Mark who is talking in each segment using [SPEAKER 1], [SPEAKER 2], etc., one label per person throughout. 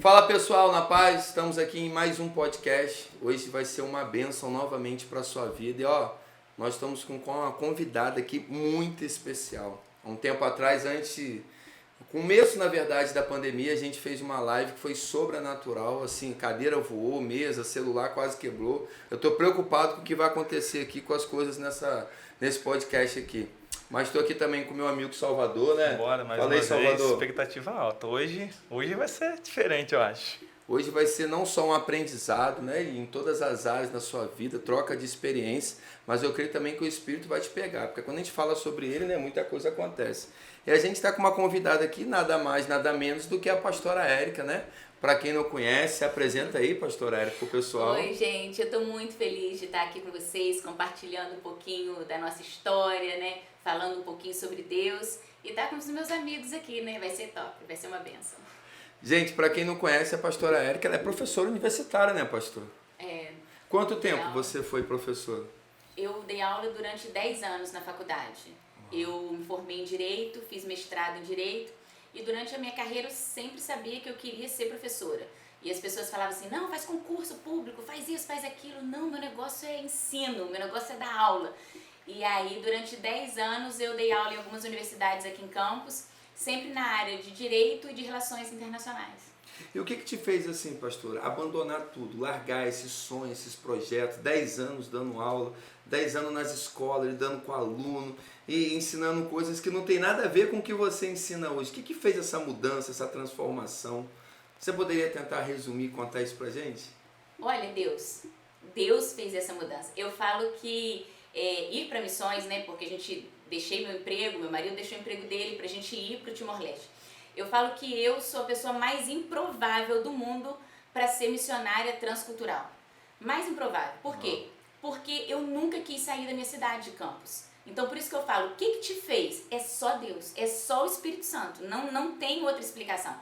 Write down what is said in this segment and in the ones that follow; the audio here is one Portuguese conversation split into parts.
[SPEAKER 1] Fala pessoal, na paz, estamos aqui em mais um podcast. Hoje vai ser uma bênção novamente para a sua vida. E nós estamos com uma convidada aqui muito especial. Há um tempo atrás, começo na verdade da pandemia, a gente fez uma live que foi sobrenatural, assim, cadeira voou, mesa, celular quase quebrou. Eu estou preocupado com o que vai acontecer aqui com as coisas nesse podcast aqui. Mas estou aqui também com meu amigo Salvador, né?
[SPEAKER 2] Bora, mais
[SPEAKER 1] Fala aí,
[SPEAKER 2] uma
[SPEAKER 1] Salvador.
[SPEAKER 2] vez, expectativa alta. Hoje vai ser diferente, eu acho.
[SPEAKER 1] Hoje vai ser não só um aprendizado, né, em todas as áreas da sua vida, troca de experiência, mas eu creio também que o Espírito vai te pegar, porque quando a gente fala sobre ele, né, muita coisa acontece. E a gente está com uma convidada aqui, nada mais, nada menos do que a pastora Érica, né? Para quem não conhece, se apresenta aí, pastora Érica, para o pessoal.
[SPEAKER 3] Oi, gente, eu estou muito feliz de estar aqui com vocês, compartilhando um pouquinho da nossa história, né? Falando um pouquinho sobre Deus e estar com os meus amigos aqui, né? Vai ser top, vai ser uma bênção.
[SPEAKER 1] Gente, para quem não conhece, a pastora Érica, ela é professora universitária, né, pastor?
[SPEAKER 3] É.
[SPEAKER 1] Quanto tempo você foi professora?
[SPEAKER 3] Eu dei aula durante 10 anos na faculdade. Eu me formei em Direito, fiz mestrado em Direito e durante a minha carreira eu sempre sabia que eu queria ser professora. E as pessoas falavam assim, não, faz concurso público, faz isso, faz aquilo. Não, meu negócio é ensino, meu negócio é dar aula. E aí, durante 10 anos, eu dei aula em algumas universidades aqui em Campos, sempre na área de Direito e de Relações Internacionais.
[SPEAKER 1] E o que te fez assim, pastora, abandonar tudo, largar esses sonhos, esses projetos, 10 anos dando aula, 10 anos nas escolas, lidando com aluno e ensinando coisas que não tem nada a ver com o que você ensina hoje? O que fez essa mudança, essa transformação? Você poderia tentar resumir, contar isso pra gente?
[SPEAKER 3] Olha, Deus fez essa mudança. Eu falo que ir para missões, né, porque deixei meu emprego, meu marido deixou o emprego dele pra gente ir pro Timor-Leste. Eu falo que eu sou a pessoa mais improvável do mundo para ser missionária transcultural. Mais improvável. Por quê? Porque eu nunca quis sair da minha cidade de Campos. Então, por isso que eu falo, o que te fez? É só Deus, é só o Espírito Santo. Não tem outra explicação.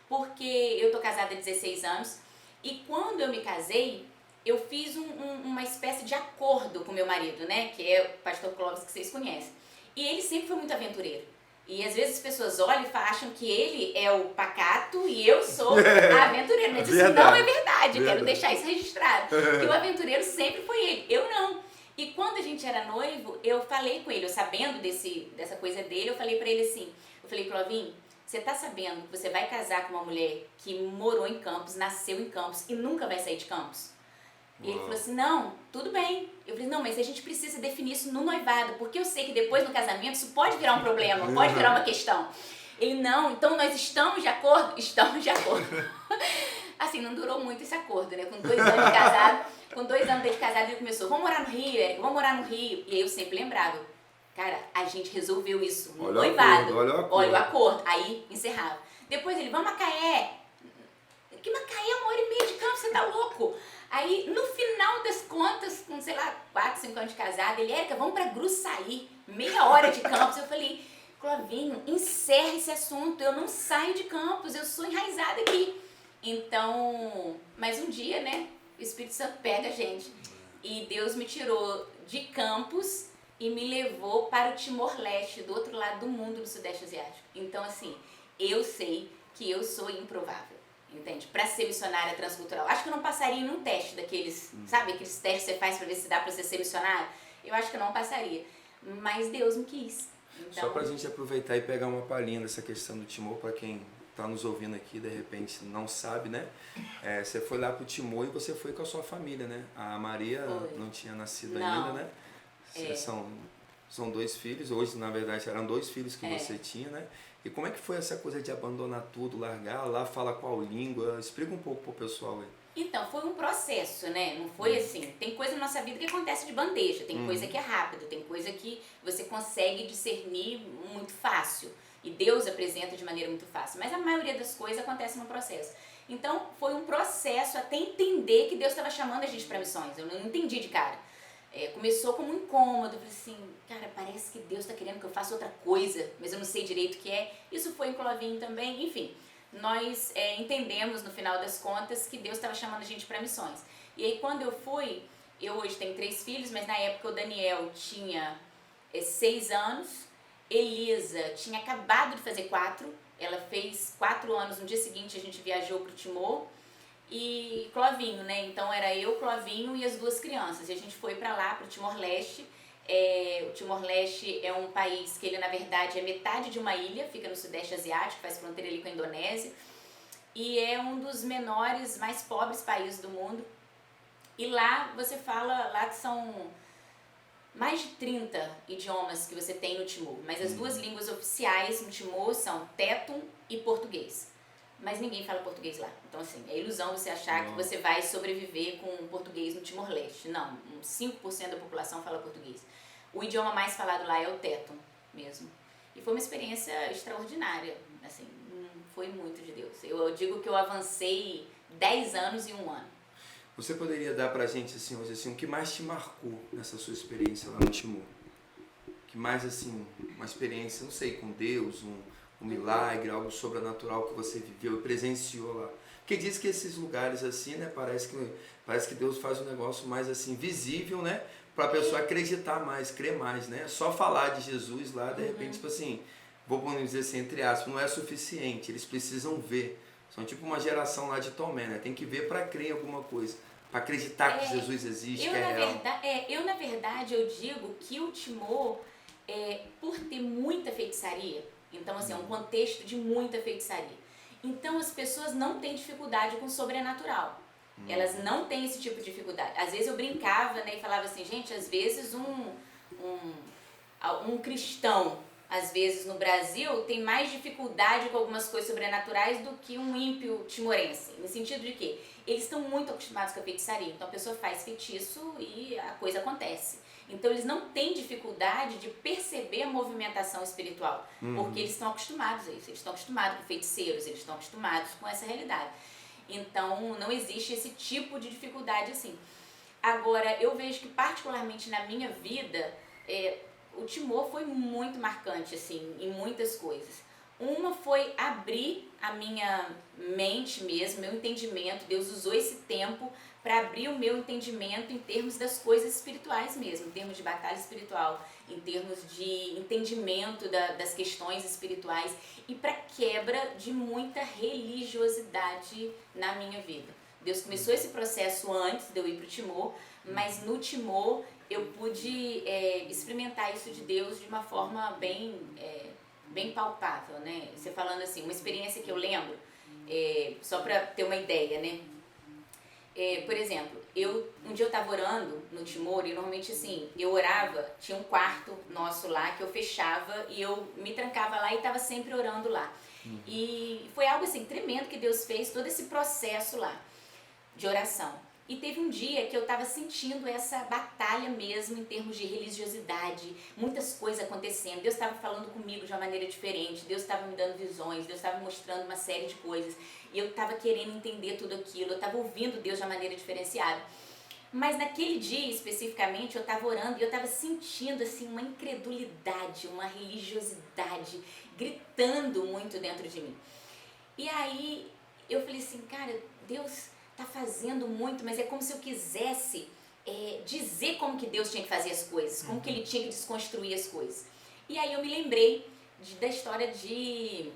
[SPEAKER 3] Porque eu tô casada há 16 anos e quando eu me casei, eu fiz uma espécie de acordo com meu marido, né? Que é o pastor Clóvis, que vocês conhecem. E ele sempre foi muito aventureiro. E às vezes as pessoas olham e acham que ele é o pacato e eu sou a aventureira. Mas isso não é verdade, eu quero deixar isso registrado. Que o aventureiro sempre foi ele, eu não. E quando a gente era noivo, eu falei com ele, eu sabendo dessa coisa dele, eu falei pra ele assim, Clovinho, você tá sabendo que você vai casar com uma mulher que morou em Campos, nasceu em Campos e nunca vai sair de Campos? E ele falou assim, não, tudo bem. Eu falei, não, mas a gente precisa definir isso no noivado, porque eu sei que depois no casamento isso pode virar um problema, pode virar uma questão. Ele, não, então nós estamos de acordo? Estamos de acordo. Assim, não durou muito esse acordo, né? Com 2 anos de casado, ele começou, vamos morar no Rio, Érica, vamos morar no Rio. E aí eu sempre lembrava, cara, a gente resolveu isso no noivado. Olha o acordo. Aí encerrava. Depois ele, vamos a Macaé. Que Macaé é 1h30 de Campos, você tá louco? Aí, no final das contas, com, 4, 5 anos de casada, ele, Érica, vamos pra Gruçaí, meia hora de Campos. Eu falei, Clovinho, encerra esse assunto, eu não saio de Campos, eu sou enraizada aqui. Então, mas um dia, né, o Espírito Santo pega a gente. E Deus me tirou de Campos e me levou para o Timor-Leste, do outro lado do mundo, do Sudeste Asiático. Então, assim, eu sei que eu sou improvável. Entende? Para ser missionária transcultural. Acho que eu não passaria num teste daqueles, sabe? Aqueles testes que você faz para ver se dá para você ser missionária. Eu acho que eu não passaria. Mas Deus me quis. Então...
[SPEAKER 1] Só para a gente aproveitar e pegar uma palhinha dessa questão do Timor, para quem está nos ouvindo aqui, de repente não sabe, né? Você foi lá para o Timor e você foi com a sua família, né? A Maria não tinha nascido ainda, né? São 2 filhos. Hoje, na verdade, eram 2 filhos que você tinha, né? E como é que foi essa coisa de abandonar tudo, largar lá, falar qual língua? Explica um pouco pro pessoal aí.
[SPEAKER 3] Então, foi um processo, né? Não foi assim. Tem coisa na nossa vida que acontece de bandeja, tem coisa que é rápido, tem coisa que você consegue discernir muito fácil. E Deus apresenta de maneira muito fácil. Mas a maioria das coisas acontece no processo. Então, foi um processo até entender que Deus estava chamando a gente para missões. Eu não entendi de cara. Começou como um incômodo, eu falei assim, cara, parece que Deus está querendo que eu faça outra coisa, mas eu não sei direito o que é. Isso foi em Clovinho também, enfim. Nós entendemos no final das contas que Deus estava chamando a gente para missões. E aí quando eu fui, eu hoje tenho 3 filhos, mas na época o Daniel tinha 6 anos, Elisa tinha acabado de fazer 4 ela fez 4 anos, no dia seguinte a gente viajou pro Timor, e Clovinho, né? Então era eu, Clovinho e as 2 crianças. E a gente foi para lá, pro Timor-Leste. O Timor-Leste é um país que ele, na verdade, é metade de uma ilha, fica no Sudeste Asiático, faz fronteira ali com a Indonésia. E é um dos menores, mais pobres países do mundo. E lá você fala, lá que são mais de 30 idiomas que você tem no Timor. Mas as 2 línguas oficiais no Timor são Tetum e português. Mas ninguém fala português lá. Então, assim, é ilusão você achar que você vai sobreviver com português no Timor-Leste. Não, 5% da população fala português. O idioma mais falado lá é o Tetum mesmo. E foi uma experiência extraordinária. Assim, foi muito de Deus. Eu digo que eu avancei 10 anos em 1 ano.
[SPEAKER 1] Você poderia dar pra gente, assim, hoje, assim, o que mais te marcou nessa sua experiência lá no Timor? O que mais, assim, uma experiência, não sei, com Deus, um milagre, algo sobrenatural que você viveu e presenciou lá. Porque diz que esses lugares assim, né, parece que Deus faz um negócio mais assim visível, né, para a pessoa acreditar mais, crer mais, né? Só falar de Jesus lá, de repente, tipo assim, vou dizer assim, entre aspas, não é suficiente, eles precisam ver. São tipo uma geração lá de Tomé, né? Tem que ver para crer em alguma coisa, para acreditar que Jesus existe, que é real.
[SPEAKER 3] Eu, na verdade, eu digo que o Timor, por ter muita feitiçaria, então, assim, é um contexto de muita feitiçaria. Então, as pessoas não têm dificuldade com o sobrenatural. Elas não têm esse tipo de dificuldade. Às vezes eu brincava, né, e falava assim, gente, às vezes um cristão, às vezes no Brasil, tem mais dificuldade com algumas coisas sobrenaturais do que um ímpio timorense. No sentido de que eles estão muito acostumados com a feitiçaria. Então, a pessoa faz feitiço e a coisa acontece. Então, eles não têm dificuldade de perceber a movimentação espiritual, porque eles estão acostumados a isso. Eles estão acostumados com feiticeiros, eles estão acostumados com essa realidade. Então, não existe esse tipo de dificuldade assim. Agora, eu vejo que, particularmente na minha vida, o Timor foi muito marcante, assim, em muitas coisas. Uma foi abrir a minha mente mesmo, meu entendimento. Deus usou esse tempo para abrir o meu entendimento em termos das coisas espirituais mesmo, em termos de batalha espiritual, em termos de entendimento das questões espirituais e para quebra de muita religiosidade na minha vida. Deus começou esse processo antes de eu ir para o Timor, mas no Timor eu pude experimentar isso de Deus de uma forma bem palpável, né? Você falando assim, uma experiência que eu lembro, só para ter uma ideia, né? Por exemplo, um dia eu estava orando no Timor e normalmente assim, eu orava, tinha um quarto nosso lá que eu fechava e eu me trancava lá e estava sempre orando lá. E foi algo assim tremendo que Deus fez, todo esse processo lá de oração. E teve um dia que eu estava sentindo essa batalha mesmo em termos de religiosidade, muitas coisas acontecendo. Deus estava falando comigo de uma maneira diferente, Deus estava me dando visões, Deus estava me mostrando uma série de coisas. E eu estava querendo entender tudo aquilo, eu estava ouvindo Deus de uma maneira diferenciada. Mas naquele dia especificamente eu estava orando e eu estava sentindo assim uma incredulidade, uma religiosidade gritando muito dentro de mim. E aí eu falei assim, cara, Deus tá fazendo muito, mas é como se eu quisesse dizer como que Deus tinha que fazer as coisas, como que ele tinha que desconstruir as coisas. E aí eu me lembrei da história de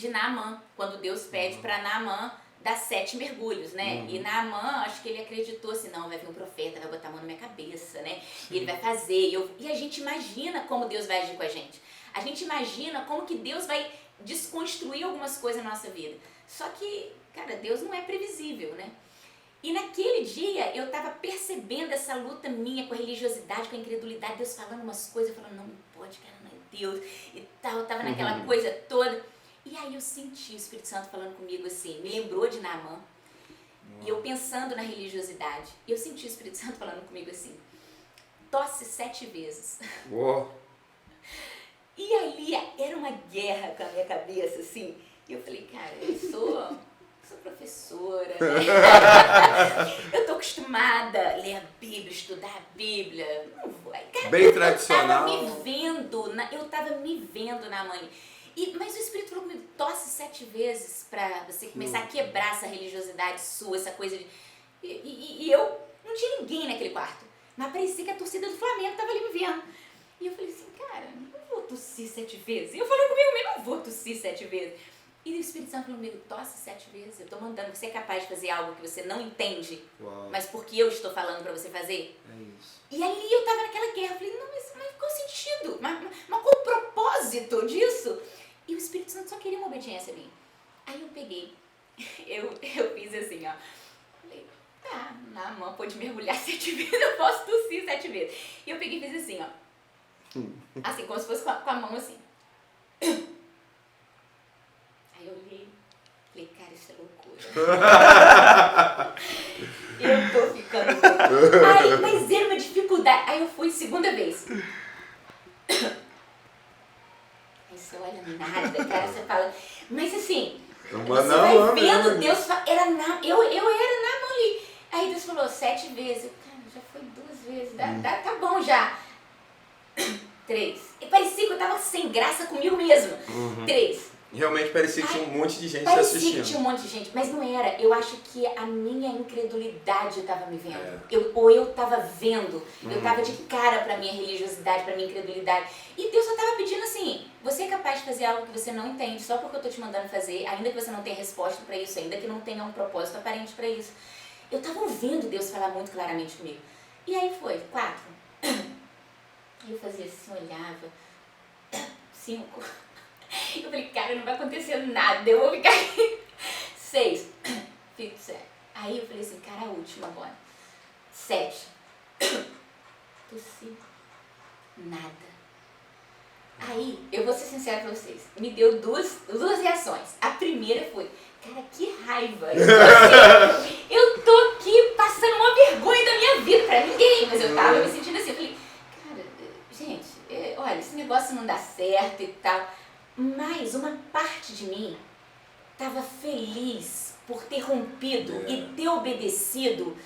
[SPEAKER 3] Naamã, quando Deus pede para Naamã dar 7 mergulhos, né? E Naamã, acho que ele acreditou assim, não, vai vir um profeta, vai botar a mão na minha cabeça, né? E ele vai fazer. E a gente imagina como Deus vai agir com a gente. A gente imagina como que Deus vai desconstruir algumas coisas na nossa vida. Só que, cara, Deus não é previsível, né? E naquele dia eu tava percebendo essa luta minha com a religiosidade, com a incredulidade, Deus falando umas coisas, eu falando, não pode, cara, não é Deus, e tal, eu tava naquela coisa toda. E aí eu senti o Espírito Santo falando comigo assim, me lembrou de Naamã, e eu pensando na religiosidade, e eu senti o Espírito Santo falando comigo assim, tosse 7 vezes.
[SPEAKER 1] Uou.
[SPEAKER 3] E ali era uma guerra com a minha cabeça, assim, e eu falei, cara, eu sou professora, né? Eu tô acostumada a ler a Bíblia, estudar a Bíblia. Não vou. Cara,
[SPEAKER 1] bem tradicional.
[SPEAKER 3] Eu tava me vendo na mãe. Mas o Espírito falou comigo, tosse 7 vezes pra você começar a quebrar essa religiosidade sua, essa coisa de... E eu não tinha ninguém naquele quarto. Mas parecia que a torcida do Flamengo tava ali me vendo. E eu falei assim, cara, não vou tossir 7 vezes. E eu falei comigo mesmo, não vou tossir 7 vezes. E o Espírito Santo falou comigo, tosse 7 vezes. Eu tô mandando, você é capaz de fazer algo que você não entende, mas porque eu estou falando pra você fazer?
[SPEAKER 1] É isso.
[SPEAKER 3] E ali eu tava naquela guerra, eu falei, não, mas qual o sentido? Mas qual o propósito disso? E o Espírito Santo só queria uma obediência a mim. Aí eu peguei, eu fiz assim, ó. Falei, tá, na mão pode mergulhar 7 vezes, eu posso tossir 7 vezes. E eu peguei e fiz assim, ó. Assim, como se fosse com a mão assim. Aí eu olhei, falei, cara, isso é loucura. Eu tô ficando louca. Aí, mas era uma dificuldade. Aí eu fui segunda vez. Aí você olha nada, cara, você fala, mas assim, você vai vendo Deus, eu era na mão ali. Aí Deus falou 7 vezes. Eu, cara, já foi 2 vezes, tá bom já. 3. E parecia que eu tava sem graça comigo mesmo. 3.
[SPEAKER 1] Realmente parecia que tinha um monte de gente
[SPEAKER 3] parecia
[SPEAKER 1] assistindo.
[SPEAKER 3] Parecia que tinha um monte de gente, mas não era. Eu acho que a minha incredulidade estava me vendo. Eu estava vendo. Eu estava de cara para minha religiosidade, para minha incredulidade. E Deus só estava pedindo assim, você é capaz de fazer algo que você não entende, só porque eu estou te mandando fazer, ainda que você não tenha resposta para isso, ainda que não tenha um propósito aparente para isso. Eu estava ouvindo Deus falar muito claramente comigo. E aí foi, 4. Aí eu fazia assim, olhava. 5. Eu falei, cara, não vai acontecer nada, eu vou ficar aqui. 6. Fico sério. Aí eu falei assim, cara, a última agora. 7. Tossi. Nada. Aí, eu vou ser sincera pra vocês, me deu duas reações. A primeira foi, cara, que raiva. Eu tô aqui passando uma vergonha da minha vida pra ninguém, mas eu tava me sentindo assim. Eu falei, cara, gente, olha, esse negócio não dá certo e tal. Mas uma parte de mim estava feliz por ter rompido e ter obedecido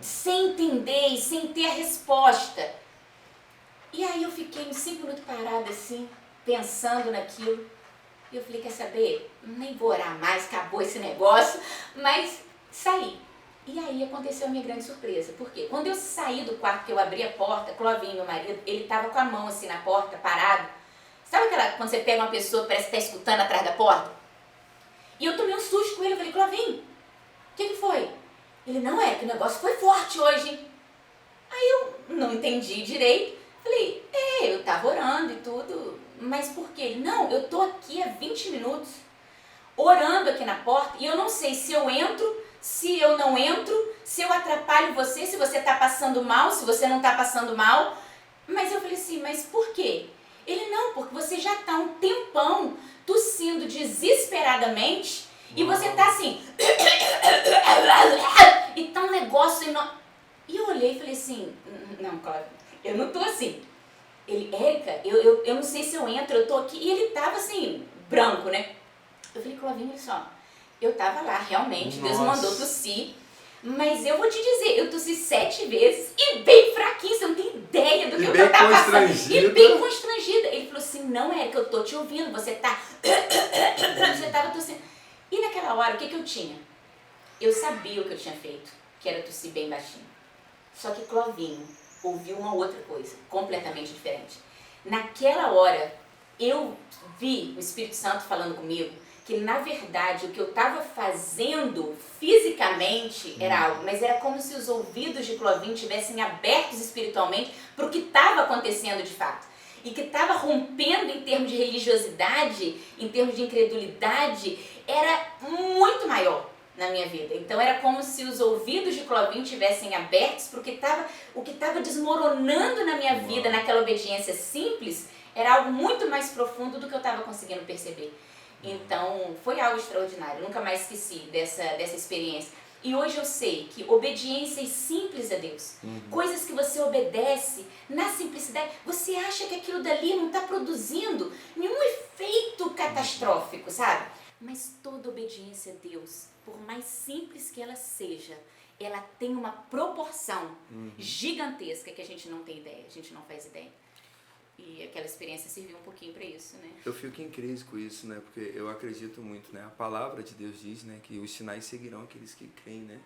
[SPEAKER 3] sem entender e sem ter a resposta. E aí eu fiquei uns 5 minutos parada assim, pensando naquilo. E eu falei, quer saber? Nem vou orar mais, acabou esse negócio. Mas saí. E aí aconteceu a minha grande surpresa. Por quê? Quando eu saí do quarto, que eu abri a porta, Clovinho, meu marido, ele estava com a mão assim na porta, parado. Sabe quando você pega uma pessoa que parece que está escutando atrás da porta? E eu tomei um susto com ele, eu falei, Clovinho, o que foi? Ele, não que o negócio foi forte hoje, hein? Aí eu não entendi direito, falei, eu tava orando e tudo, mas por quê? Ele, não, eu tô aqui há 20 minutos, orando aqui na porta, e eu não sei se eu entro, se eu não entro, se eu atrapalho você, se você tá passando mal, se você não tá passando mal. Mas eu falei assim, mas por quê? Ele, não, porque você já tá um tempão tossindo desesperadamente e você tá assim, e tá um negócio enorme. E eu olhei e falei assim, não, Cláudio, eu não tô assim. Ele, Érica, eu não sei se eu entro, eu tô aqui. E ele tava assim, branco, né? Eu falei, Clovinho, olha só, eu tava lá, realmente, Deus mandou tossir. Mas eu vou te dizer, eu tossi 7 vezes e bem fraquinho, você não tem ideia do que eu tava passando. E bem constrangida. Ele falou assim, não, Érica, eu tô te ouvindo, você tá... Você tava tossindo. E naquela hora, o que eu tinha? Eu sabia o que eu tinha feito, que era tossir bem baixinho. Só que Clovinho ouviu uma outra coisa, completamente diferente. Naquela hora, eu vi o Espírito Santo falando comigo, que na verdade o que eu estava fazendo fisicamente era algo, mas era como se os ouvidos de Clovinho tivessem abertos espiritualmente para o que estava acontecendo de fato. E que estava rompendo em termos de religiosidade, em termos de incredulidade, era muito maior na minha vida. Então era como se os ouvidos de Clovinho tivessem abertos para o que estava desmoronando na minha vida, naquela obediência simples, era algo muito mais profundo do que eu estava conseguindo perceber. Então, foi algo extraordinário, nunca mais esqueci dessa experiência. E hoje eu sei que obediências simples a Deus, coisas que você obedece na simplicidade, você acha que aquilo dali não está produzindo nenhum efeito catastrófico, sabe? Mas toda obediência a Deus, por mais simples que ela seja, ela tem uma proporção gigantesca que a gente não tem ideia, a gente não faz ideia. E aquela experiência serviu um pouquinho para isso, né?
[SPEAKER 1] Eu fico em crise com isso, né? Porque eu acredito muito, né? A palavra de Deus diz, né? Que os sinais seguirão aqueles que creem, né?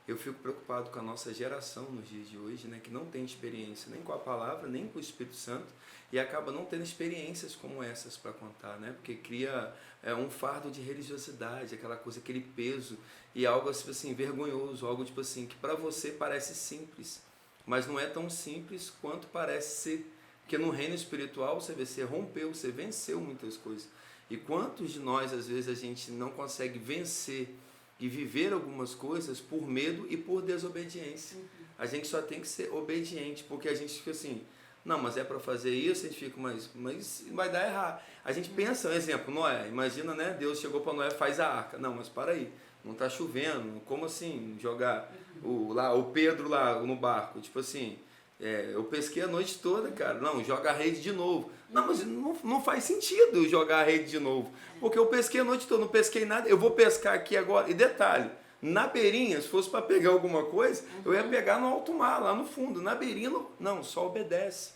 [SPEAKER 1] Eu fico preocupado com a nossa geração nos dias de hoje, né, que não tem experiência nem com a palavra, nem com o Espírito Santo, e acaba não tendo experiências como essas para contar, né? Porque cria um fardo de religiosidade, aquela coisa, aquele peso, e algo tipo assim, vergonhoso, algo tipo assim, que para você parece simples, mas não é tão simples quanto parece ser. Porque no reino espiritual você rompeu, você venceu muitas coisas. E quantos de nós, às vezes, a gente não consegue vencer e viver algumas coisas por medo e por desobediência. A gente só tem que ser obediente, porque a gente fica assim, não, mas é para fazer isso, a gente fica, mas vai dar errado. A gente pensa, um exemplo, Noé, imagina, né, Deus chegou para Noé, faz a arca. Não, mas para aí, não está chovendo, como assim jogar o Pedro lá no barco? Tipo assim, eu pesquei a noite toda, cara. Não, joga a rede de novo. Não, mas não faz sentido jogar a rede de novo. Porque eu pesquei a noite toda, não pesquei nada. Eu vou pescar aqui agora. E detalhe, na beirinha, se fosse para pegar alguma coisa, eu ia pegar no alto mar, lá no fundo. Na beirinha, não, só obedece.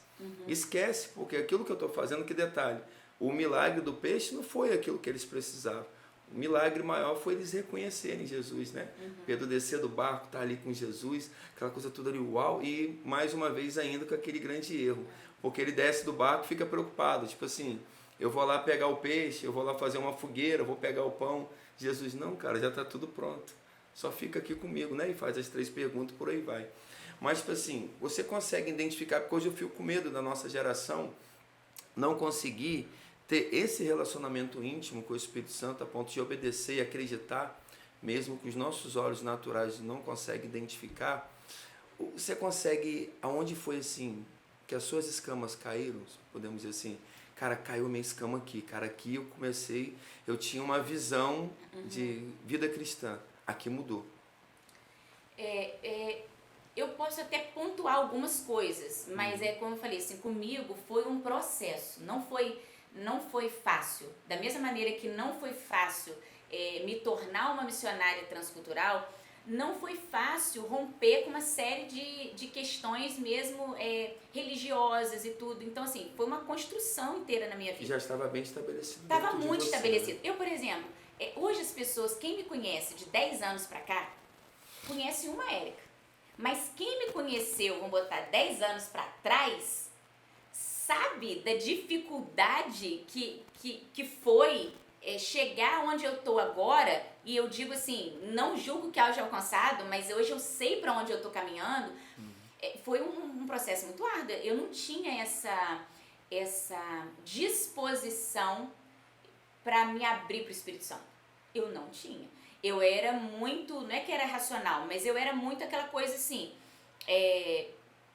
[SPEAKER 1] Esquece, porque aquilo que eu estou fazendo, que detalhe, o milagre do peixe não foi aquilo que eles precisavam. O milagre maior foi eles reconhecerem Jesus, né? Pedro descer do barco, tá ali com Jesus, aquela coisa toda ali, uau, e mais uma vez ainda com aquele grande erro, porque ele desce do barco e fica preocupado, tipo assim, eu vou lá pegar o peixe, eu vou lá fazer uma fogueira, eu vou pegar o pão. Jesus, não, cara, já está tudo pronto, só fica aqui comigo, né? E faz as 3 perguntas, por aí vai. Mas, tipo assim, você consegue identificar, porque hoje eu fico com medo da nossa geração não conseguir ter esse relacionamento íntimo com o Espírito Santo a ponto de obedecer e acreditar, mesmo que os nossos olhos naturais não conseguem identificar. Você consegue, aonde foi assim, que as suas escamas caíram, podemos dizer assim, cara, caiu minha escama aqui, cara, aqui eu tinha uma visão de vida cristã, aqui mudou.
[SPEAKER 3] Eu posso até pontuar algumas coisas, mas como eu falei, assim, comigo foi um processo, não foi fácil. Da mesma maneira que não foi fácil me tornar uma missionária transcultural, não foi fácil romper com uma série de questões mesmo religiosas e tudo. Então, assim, foi uma construção inteira na minha vida.
[SPEAKER 1] E já estava bem estabelecido.
[SPEAKER 3] Estava muito estabelecido. Eu, por exemplo, hoje as pessoas, quem me conhece de 10 anos pra cá, conhece uma Érica. Mas quem me conheceu, vamos botar 10 anos pra trás, sabe da dificuldade que foi chegar onde eu tô agora. E eu digo assim, não julgo que haja alcançado, mas hoje eu sei para onde eu tô caminhando. Foi um processo muito árduo. Eu não tinha essa disposição para me abrir para o Espírito Santo. Eu não tinha. Eu era muito, não é que era racional, mas eu era muito aquela coisa assim,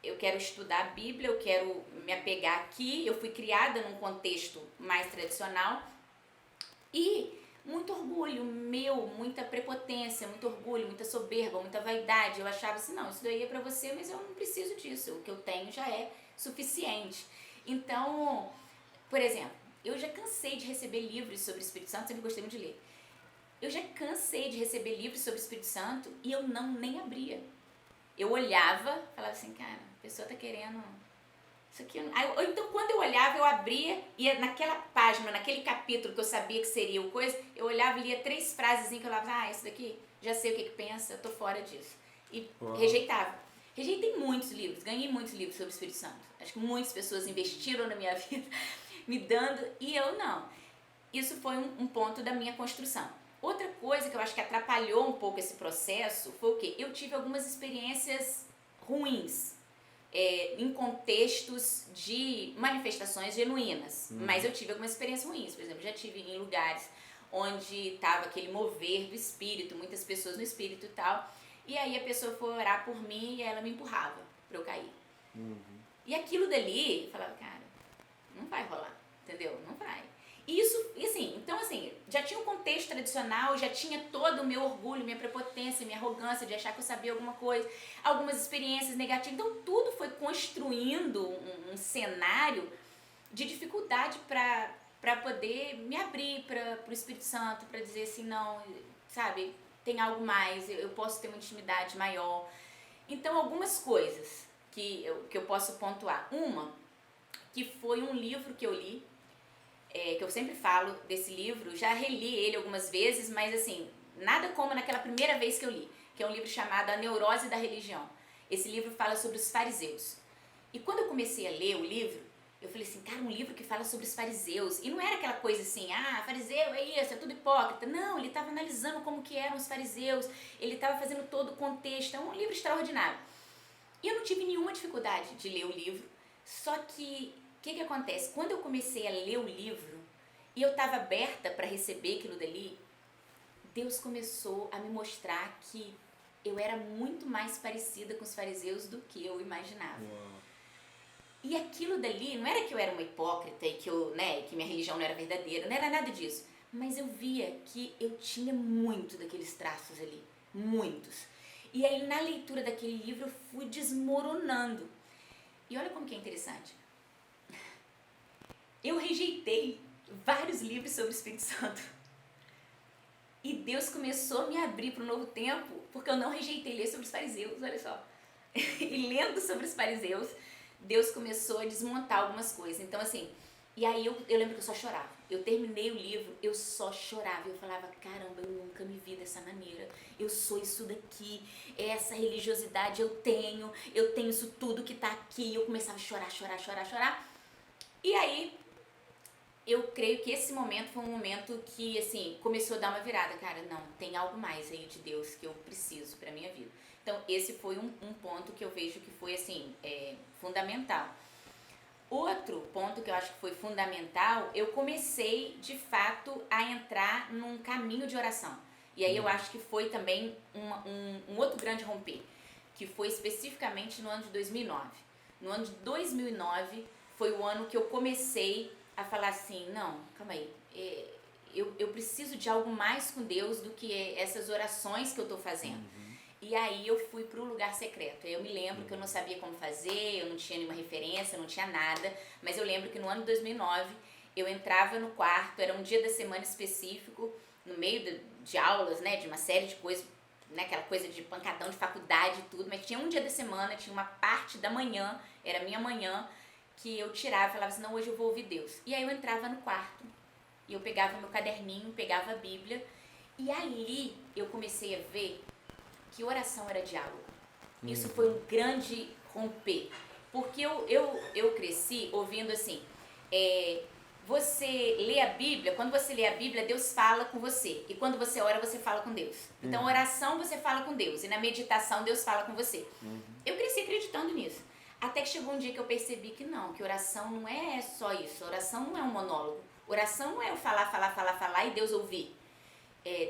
[SPEAKER 3] eu quero estudar a Bíblia, eu quero me apegar aqui. Eu fui criada num contexto mais tradicional e muito orgulho meu, muita prepotência, muito orgulho, muita soberba, muita vaidade. Eu achava assim, não, isso daí é pra você, mas eu não preciso disso, o que eu tenho já é suficiente. Então, por exemplo, eu já cansei de receber livros sobre o Espírito Santo, sempre gostei muito de ler. Eu já cansei de receber livros sobre o Espírito Santo e eu nem abria. Eu olhava, falava assim, cara, a pessoa tá querendo isso aqui. Ou então, quando eu olhava, eu abria, ia naquela página, naquele capítulo que eu sabia que seria o coisa, eu olhava e lia 3 frases que eu falava, isso daqui, já sei o que pensa, eu tô fora disso. E rejeitava. Rejeitei muitos livros, ganhei muitos livros sobre o Espírito Santo. Acho que muitas pessoas investiram na minha vida, me dando, e eu não. Isso foi um ponto da minha construção. Outra coisa que eu acho que atrapalhou um pouco esse processo foi o quê? Eu tive algumas experiências ruins, em contextos de manifestações genuínas, mas eu tive algumas experiências ruins. Por exemplo, já tive em lugares onde estava aquele mover do Espírito, muitas pessoas no Espírito e tal, e aí a pessoa foi orar por mim e ela me empurrava para eu cair. E aquilo dali, eu falava, cara, não vai rolar, entendeu? Não vai. Então assim, já tinha um contexto tradicional, já tinha todo o meu orgulho, minha prepotência, minha arrogância de achar que eu sabia alguma coisa, algumas experiências negativas. Então tudo foi construindo um cenário de dificuldade para poder me abrir para o Espírito Santo, para dizer assim, não, sabe, tem algo mais, eu posso ter uma intimidade maior. Então algumas coisas que eu posso pontuar. Uma, que foi um livro que eu li, que eu sempre falo desse livro, já reli ele algumas vezes, mas assim, nada como naquela primeira vez que eu li, que é um livro chamado A Neurose da Religião. Esse livro fala sobre os fariseus. E quando eu comecei a ler o livro, eu falei assim, cara, um livro que fala sobre os fariseus. E não era aquela coisa assim, fariseu é isso, é tudo hipócrita. Não, ele estava analisando como que eram os fariseus, ele estava fazendo todo o contexto. É um livro extraordinário. E eu não tive nenhuma dificuldade de ler o livro, só que o que acontece? Quando eu comecei a ler o livro e eu estava aberta para receber aquilo dali, Deus começou a me mostrar que eu era muito mais parecida com os fariseus do que eu imaginava.
[SPEAKER 1] Uau.
[SPEAKER 3] E aquilo dali, não era que eu era uma hipócrita e que minha religião não era verdadeira, não era nada disso. Mas eu via que eu tinha muito daqueles traços ali, muitos. E aí na leitura daquele livro eu fui desmoronando. E olha como que é interessante. Eu rejeitei vários livros sobre o Espírito Santo. E Deus começou a me abrir para um novo tempo, porque eu não rejeitei ler sobre os fariseus, olha só. E lendo sobre os fariseus, Deus começou a desmontar algumas coisas. Então assim, e aí eu lembro que eu só chorava. Eu terminei o livro, eu só chorava. Eu falava, caramba, eu nunca me vi dessa maneira. Eu sou isso daqui, essa religiosidade eu tenho isso tudo que tá aqui. Eu começava a chorar. E aí, eu creio que esse momento foi um momento que, assim, começou a dar uma virada. Cara, não, tem algo mais aí de Deus que eu preciso pra minha vida. Então, esse foi um ponto que eu vejo que foi, assim, fundamental. Outro ponto que eu acho que foi fundamental, eu comecei, de fato, a entrar num caminho de oração. E aí eu acho que foi também um outro grande romper, que foi especificamente no ano de 2009. No ano de 2009 foi o ano que eu comecei a falar assim, não, calma aí, eu preciso de algo mais com Deus do que essas orações que eu estou fazendo. E aí eu fui para o lugar secreto. Eu me lembro que eu não sabia como fazer, eu não tinha nenhuma referência, não tinha nada, mas eu lembro que no ano de 2009 eu entrava no quarto, era um dia da semana específico, no meio de aulas, né, de uma série de coisas, né, aquela coisa de pancadão de faculdade e tudo, mas tinha um dia da semana, tinha uma parte da manhã, era a minha manhã, que eu tirava e falava assim, não, hoje eu vou ouvir Deus. E aí eu entrava no quarto, e eu pegava meu caderninho, pegava a Bíblia, e ali eu comecei a ver que oração era diálogo. Isso foi um grande romper. Porque eu cresci ouvindo assim, você lê a Bíblia, quando você lê a Bíblia, Deus fala com você. E quando você ora, você fala com Deus. Então, oração, você fala com Deus. E na meditação, Deus fala com você. Eu cresci acreditando nisso. Até que chegou um dia que eu percebi que não, que oração não é só isso. Oração não é um monólogo. Oração não é eu falar e Deus ouvir.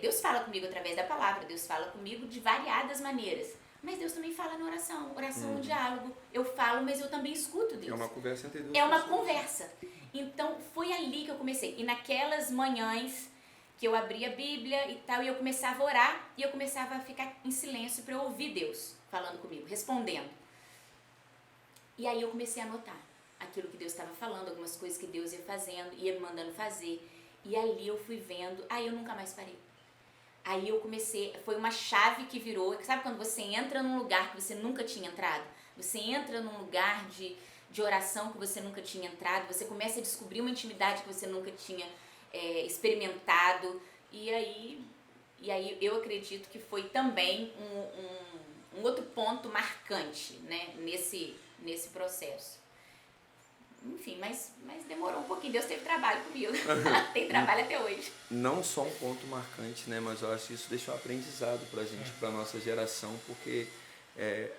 [SPEAKER 3] Deus fala comigo através da palavra, Deus fala comigo de variadas maneiras. Mas Deus também fala na oração. Oração é um diálogo. Eu falo, mas eu também escuto Deus.
[SPEAKER 1] É uma conversa entre Deus.
[SPEAKER 3] É uma conversa. Então, foi ali que eu comecei. E naquelas manhãs que eu abria a Bíblia e tal, e eu começava a orar, e eu começava a ficar em silêncio para eu ouvir Deus falando comigo, respondendo. E aí eu comecei a anotar aquilo que Deus estava falando, algumas coisas que Deus ia fazendo, ia me mandando fazer. E ali eu fui vendo, aí eu nunca mais parei. Aí eu comecei, foi uma chave que virou, sabe quando você entra num lugar que você nunca tinha entrado? Você entra num lugar de oração que você nunca tinha entrado, você começa a descobrir uma intimidade que você nunca tinha experimentado. E aí eu acredito que foi também um outro ponto marcante, né, nesse processo. Enfim, mas demorou um pouquinho. Deus teve trabalho comigo. Tem trabalho até hoje.
[SPEAKER 1] Não só um ponto marcante, né? Mas eu acho que isso deixou um aprendizado pra gente, pra nossa geração, porque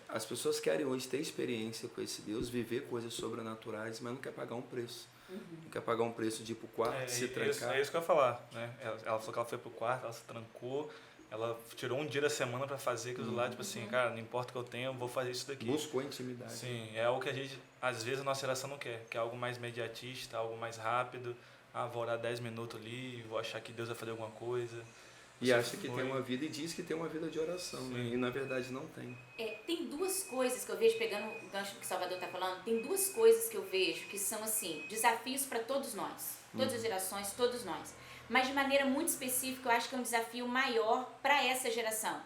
[SPEAKER 1] as pessoas querem hoje ter experiência com esse Deus, viver coisas sobrenaturais, mas não quer pagar um preço. Não quer pagar um preço de ir pro quarto, se trancar.
[SPEAKER 2] É isso que eu ia falar, né? Ela falou que ela foi pro quarto, ela se trancou, ela tirou um dia da semana para fazer aquilo lá, tipo assim, cara, não importa o que eu tenho, eu vou fazer isso daqui.
[SPEAKER 1] Buscou intimidade.
[SPEAKER 2] Sim, é algo que a gente, às vezes a nossa geração não quer, que é algo mais imediatista, algo mais rápido. Vou orar 10 minutos ali, vou achar que Deus vai fazer alguma coisa.
[SPEAKER 1] E acha que tem uma vida e diz que tem uma vida de oração, né? E na verdade não tem.
[SPEAKER 3] Tem duas coisas que eu vejo, pegando o gancho que o Salvador está falando, tem duas coisas que eu vejo que são assim, desafios para todos nós, todas as gerações, todos nós. Mas de maneira muito específica, eu acho que é um desafio maior para essa geração.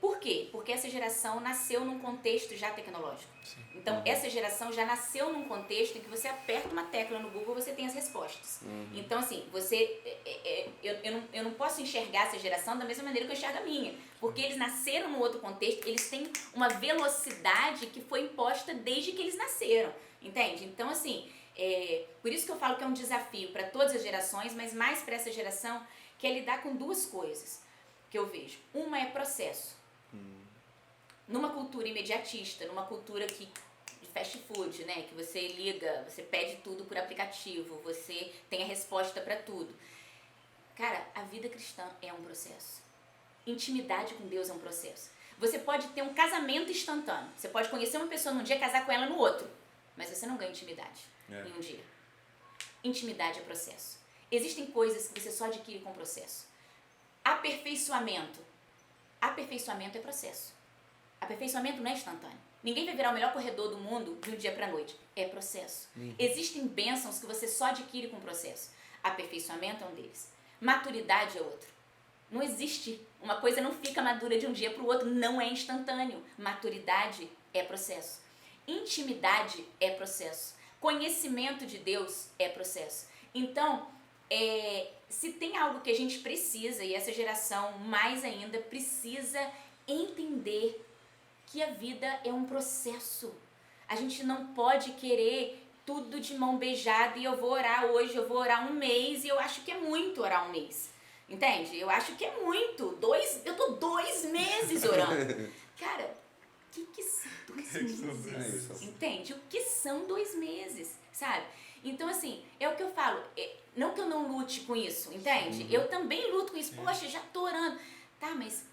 [SPEAKER 3] Por quê? Porque essa geração nasceu num contexto já tecnológico.
[SPEAKER 2] Sim.
[SPEAKER 3] Então, essa geração já nasceu num contexto em que você aperta uma tecla no Google, você tem as respostas. Então, assim, eu não posso enxergar essa geração da mesma maneira que eu enxergo a minha. Porque eles nasceram num outro contexto, eles têm uma velocidade que foi imposta desde que eles nasceram. Entende? Então, assim, por isso que eu falo que é um desafio para todas as gerações, mas mais para essa geração, que é lidar com duas coisas que eu vejo. Uma é processo. Numa cultura imediatista, numa cultura de fast food, né? Que você liga, você pede tudo por aplicativo, você tem a resposta para tudo. Cara, a vida cristã é um processo. Intimidade com Deus é um processo. Você pode ter um casamento instantâneo. Você pode conhecer uma pessoa num dia e casar com ela no outro. Mas você não ganha intimidade em um dia. Intimidade é processo. Existem coisas que você só adquire com processo. Aperfeiçoamento. Aperfeiçoamento é processo. Aperfeiçoamento não é instantâneo. Ninguém vai virar o melhor corredor do mundo de um dia para a noite. É processo. Existem bênçãos que você só adquire com processo. Aperfeiçoamento é um deles. Maturidade é outro. Não existe. Uma coisa não fica madura de um dia para o outro. Não é instantâneo. Maturidade é processo. Intimidade é processo. Conhecimento de Deus é processo. Então, se tem algo que a gente precisa, e essa geração mais ainda precisa entender que a vida é um processo. A gente não pode querer tudo de mão beijada e eu vou orar hoje, eu vou orar um mês e eu acho que é muito orar um mês. Entende? Eu acho que é muito. Eu tô 2 meses orando. Cara, o que são 2 meses? Entende? O que são 2 meses? Sabe? Então, assim, é o que eu falo. Não que eu não lute com isso, entende? Eu também luto com isso. Poxa, já tô orando. Tá, mas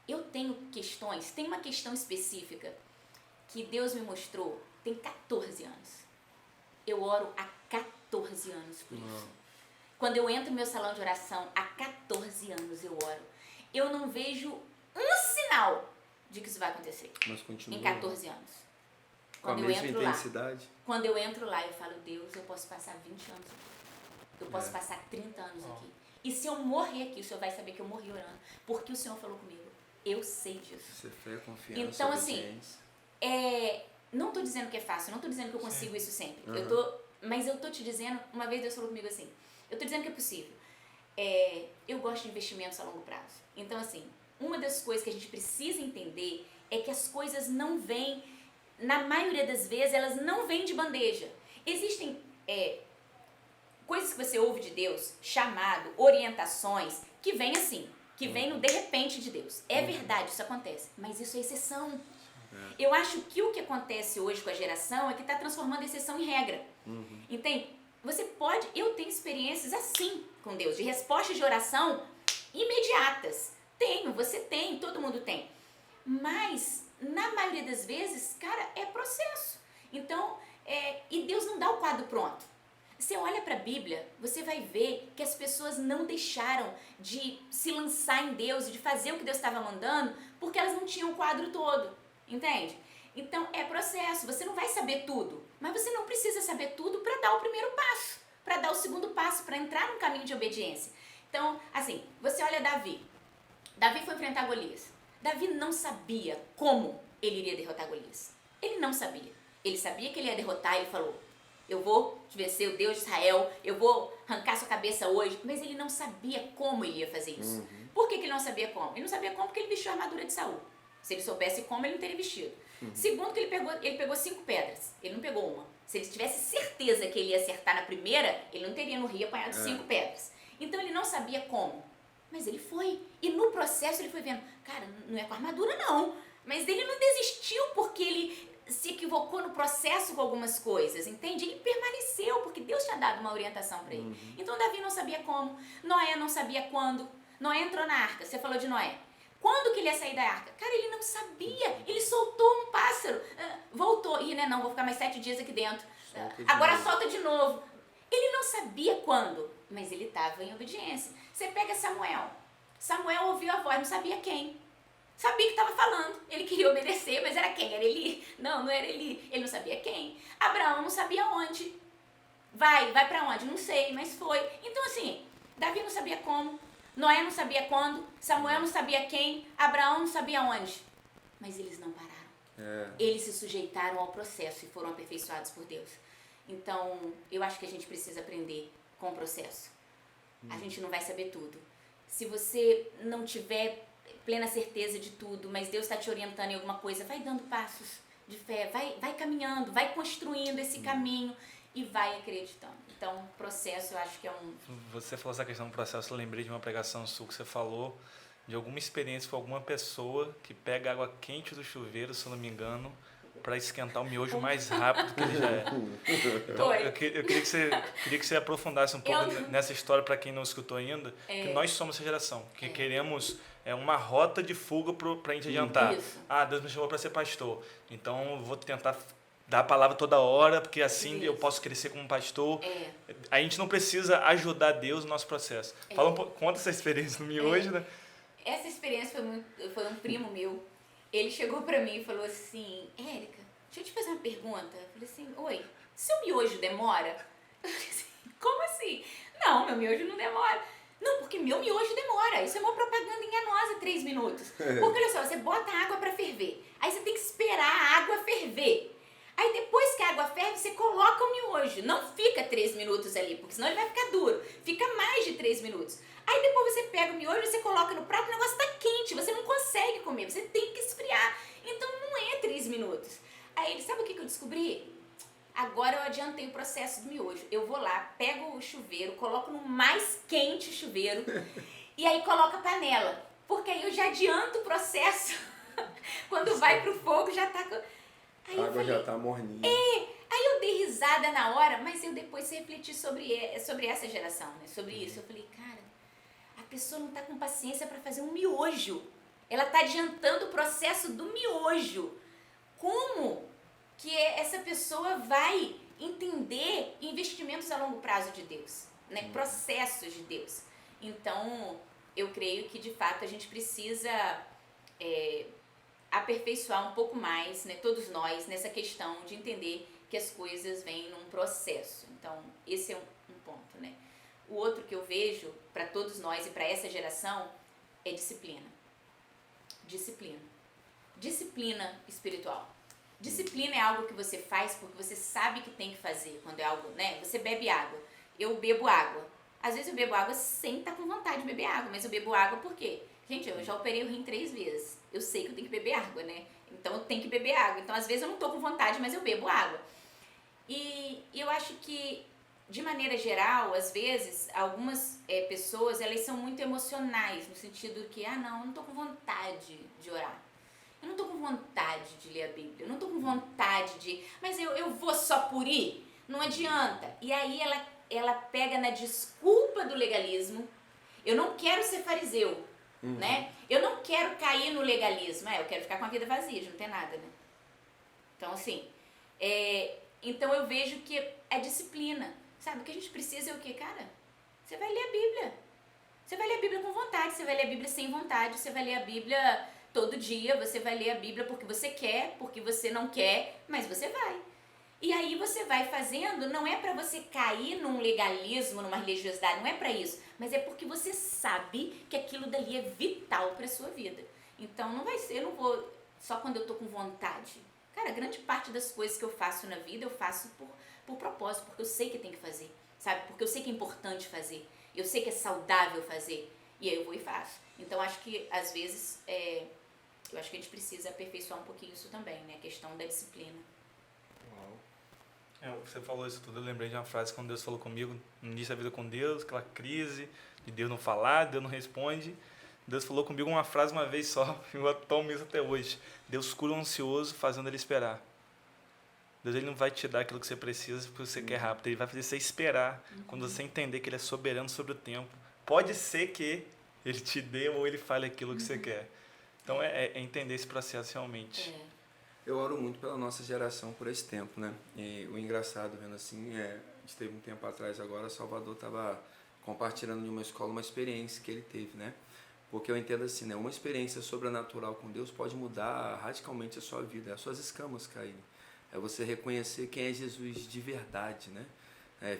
[SPEAKER 3] eu tenho questões. Tem uma questão específica que Deus me mostrou. Tem 14 anos. Eu oro há 14 anos por isso. Quando eu entro no meu salão de oração, há 14 anos eu oro. Eu não vejo um sinal de que isso vai acontecer.
[SPEAKER 1] Mas continua.
[SPEAKER 3] Em 14 anos.
[SPEAKER 1] Com a mesma intensidade.
[SPEAKER 3] Quando eu entro lá, eu falo, Deus, eu posso passar 20 anos aqui. Eu posso passar 30 anos aqui. E se eu morrer aqui, o Senhor vai saber que eu morri orando. Porque o Senhor falou comigo. Eu sei disso.
[SPEAKER 1] Você fé, confiança,
[SPEAKER 3] então, assim, não estou dizendo que é fácil, não estou dizendo que eu consigo isso sempre. Mas eu estou te dizendo, uma vez Deus falou comigo assim, eu estou dizendo que é possível. Eu gosto de investimentos a longo prazo. Então, assim, uma das coisas que a gente precisa entender é que as coisas não vêm, na maioria das vezes, elas não vêm de bandeja. Existem coisas que você ouve de Deus, chamado, orientações, que vêm assim, que vêm no de repente de Deus. É verdade, isso acontece, mas isso é exceção. Eu acho que o que acontece hoje com a geração é que está transformando a exceção em regra. Entende? Eu tenho experiências assim com Deus, de respostas de oração imediatas. Você tem, todo mundo tem. Mas, na maioria das vezes, cara, é processo. Então, e Deus não dá o quadro pronto. Você olha para a Bíblia, você vai ver que as pessoas não deixaram de se lançar em Deus e de fazer o que Deus estava mandando, porque elas não tinham o quadro todo, entende? Então, é processo, você não vai saber tudo, mas você não precisa saber tudo para dar o primeiro passo, para dar o segundo passo, para entrar num caminho de obediência. Então, assim, você olha Davi. Davi foi enfrentar Golias. Davi não sabia como ele iria derrotar Golias. Ele não sabia. Ele sabia que ele ia derrotar, ele falou, eu vou vencer o Deus de Israel, eu vou arrancar sua cabeça hoje, mas ele não sabia como ele ia fazer isso. Por que ele não sabia como? Ele não sabia como porque ele vestiu a armadura de Saul. Se ele soubesse como, ele não teria vestido. Segundo, que ele pegou 5 pedras, ele não pegou uma. Se ele tivesse certeza que ele ia acertar na primeira, ele não teria no rio apanhado 5 pedras. Então ele não sabia como, mas ele foi. E no processo ele foi vendo, cara, não é com a armadura não, mas ele não desistiu porque ele se equivocou no processo com algumas coisas, entende? Ele permaneceu porque Deus tinha dado uma orientação para ele. Então Davi não sabia como, Noé não sabia quando. Noé entrou na arca, você falou de Noé. Quando que ele ia sair da arca? Cara, ele não sabia, ele soltou um pássaro, voltou, não, vou ficar mais 7 dias aqui dentro, agora solta de novo. Ele não sabia quando, mas ele estava em obediência. Você pega Samuel ouviu a voz, não sabia quem. Sabia que estava falando, ele queria obedecer, mas era quem? Era Eli? Não era Eli, ele não sabia quem. Abraão não sabia onde. Vai para onde? Não sei, mas foi. Então assim, Davi não sabia como, Noé não sabia quando, Samuel não sabia quem, Abraão não sabia onde. Mas eles não pararam. Eles se sujeitaram ao processo e foram aperfeiçoados por Deus. Então, eu acho que a gente precisa aprender com o processo. A gente não vai saber tudo. Se você não tiver plena certeza de tudo, mas Deus está te orientando em alguma coisa, vai dando passos de fé, vai caminhando, vai construindo esse caminho e vai acreditando. Então, processo eu acho que é um...
[SPEAKER 2] Você falou essa questão do processo, eu lembrei de uma pregação sua que você falou de alguma experiência com alguma pessoa que pega água quente do chuveiro, se eu não me engano, para esquentar o miojo mais rápido que ele já é. Então, eu queria que você aprofundasse um pouco nessa história para quem não escutou ainda, que nós somos essa geração, que queremos uma rota de fuga para a gente adiantar.
[SPEAKER 3] Isso.
[SPEAKER 2] Deus me chamou para ser pastor, então eu vou tentar dar a palavra toda hora, porque assim
[SPEAKER 3] Isso.
[SPEAKER 2] eu posso crescer como pastor. A gente não precisa ajudar Deus no nosso processo. Fala um pouco, conta essa experiência no miojo, né?
[SPEAKER 3] Essa experiência foi um primo meu. Ele chegou pra mim e falou assim, Érica, deixa eu te fazer uma pergunta. Eu falei assim, oi, seu miojo demora? Eu falei assim, como assim? Não, meu miojo não demora. Não, porque meu miojo demora. Isso é uma propaganda enganosa, 3 minutos. Porque olha só, você bota a água pra ferver. Aí você tem que esperar a água ferver. Aí depois que a água ferve, você coloca o miojo. Não fica 3 minutos ali, porque senão ele vai ficar duro. Fica mais de 3 minutos. Aí depois você pega o miojo, você coloca no prato, o negócio tá quente, você não consegue comer, você tem que esfriar. Então não é 3 minutos. Aí ele, sabe o que eu descobri? Agora eu adiantei o processo do miojo. Eu vou lá, pego o chuveiro, coloco no mais quente o chuveiro e aí coloco a panela. Porque aí eu já adianto o processo. Quando vai pro fogo já tá... Aí
[SPEAKER 1] a água já tá morninha.
[SPEAKER 3] Aí eu dei risada na hora, mas eu depois refleti sobre essa geração, né? Sobre isso. Eu falei, cara, a pessoa não tá com paciência para fazer um miojo. Ela tá adiantando o processo do miojo. Como que essa pessoa vai entender investimentos a longo prazo de Deus, né? Processos de Deus. Então, eu creio que de fato a gente precisa aperfeiçoar um pouco mais, né, todos nós, nessa questão de entender que as coisas vêm num processo. Então, esse é um ponto, né? O outro que eu vejo para todos nós e para essa geração é disciplina. Disciplina espiritual. Disciplina é algo que você faz porque você sabe que tem que fazer. Quando é algo, né? Você bebe água. Eu bebo água. Às vezes eu bebo água sem estar com vontade de beber água, mas eu bebo água por quê? Gente, eu já operei o rim 3 vezes. Eu sei que eu tenho que beber água, né? Então eu tenho que beber água. Então às vezes eu não tô com vontade, mas eu bebo água. E eu acho que, de maneira geral, às vezes, algumas pessoas, elas são muito emocionais, no sentido que, não, eu não tô com vontade de orar. Eu não tô com vontade de ler a Bíblia. Eu não tô com vontade de... Mas eu vou só por ir? Não adianta. E aí ela pega na desculpa do legalismo. Eu não quero ser fariseu, né? Eu não quero cair no legalismo. Eu quero ficar com a vida vazia, de não ter nada, né? Então, assim... Então eu vejo que é disciplina. Sabe, o que a gente precisa é o quê, cara? Você vai ler a Bíblia. Você vai ler a Bíblia com vontade, você vai ler a Bíblia sem vontade, você vai ler a Bíblia todo dia, você vai ler a Bíblia porque você quer, porque você não quer, mas você vai. E aí você vai fazendo, não é para você cair num legalismo, numa religiosidade, não é para isso, mas é porque você sabe que aquilo dali é vital para sua vida. Então não vai ser, eu não vou só quando eu tô com vontade. Cara, grande parte das coisas que eu faço na vida, eu faço por propósito, porque eu sei que tem que fazer, sabe? Porque eu sei que é importante fazer, eu sei que é saudável fazer, e aí eu vou e faço. Então, acho que, às vezes, eu acho que a gente precisa aperfeiçoar um pouquinho isso também, né? A questão da disciplina.
[SPEAKER 2] Você falou isso tudo, eu lembrei de uma frase quando Deus falou comigo, no início da vida com Deus, aquela crise de Deus não falar, Deus não responde. Deus falou comigo uma frase uma vez só, eu tomo isso até hoje. Deus cura o ansioso fazendo ele esperar. Deus ele não vai te dar aquilo que você precisa porque você quer rápido. Ele vai fazer você esperar quando você entender que ele é soberano sobre o tempo. Pode ser que ele te dê ou ele fale aquilo que você quer. Então é entender esse processo realmente.
[SPEAKER 1] Eu oro muito pela nossa geração por esse tempo, né? E o engraçado, vendo assim, a gente teve um tempo atrás agora, Salvador estava compartilhando em uma escola uma experiência que ele teve, né? Porque eu entendo assim, né? Uma experiência sobrenatural com Deus pode mudar radicalmente a sua vida, as suas escamas caírem. É você reconhecer quem é Jesus de verdade, né?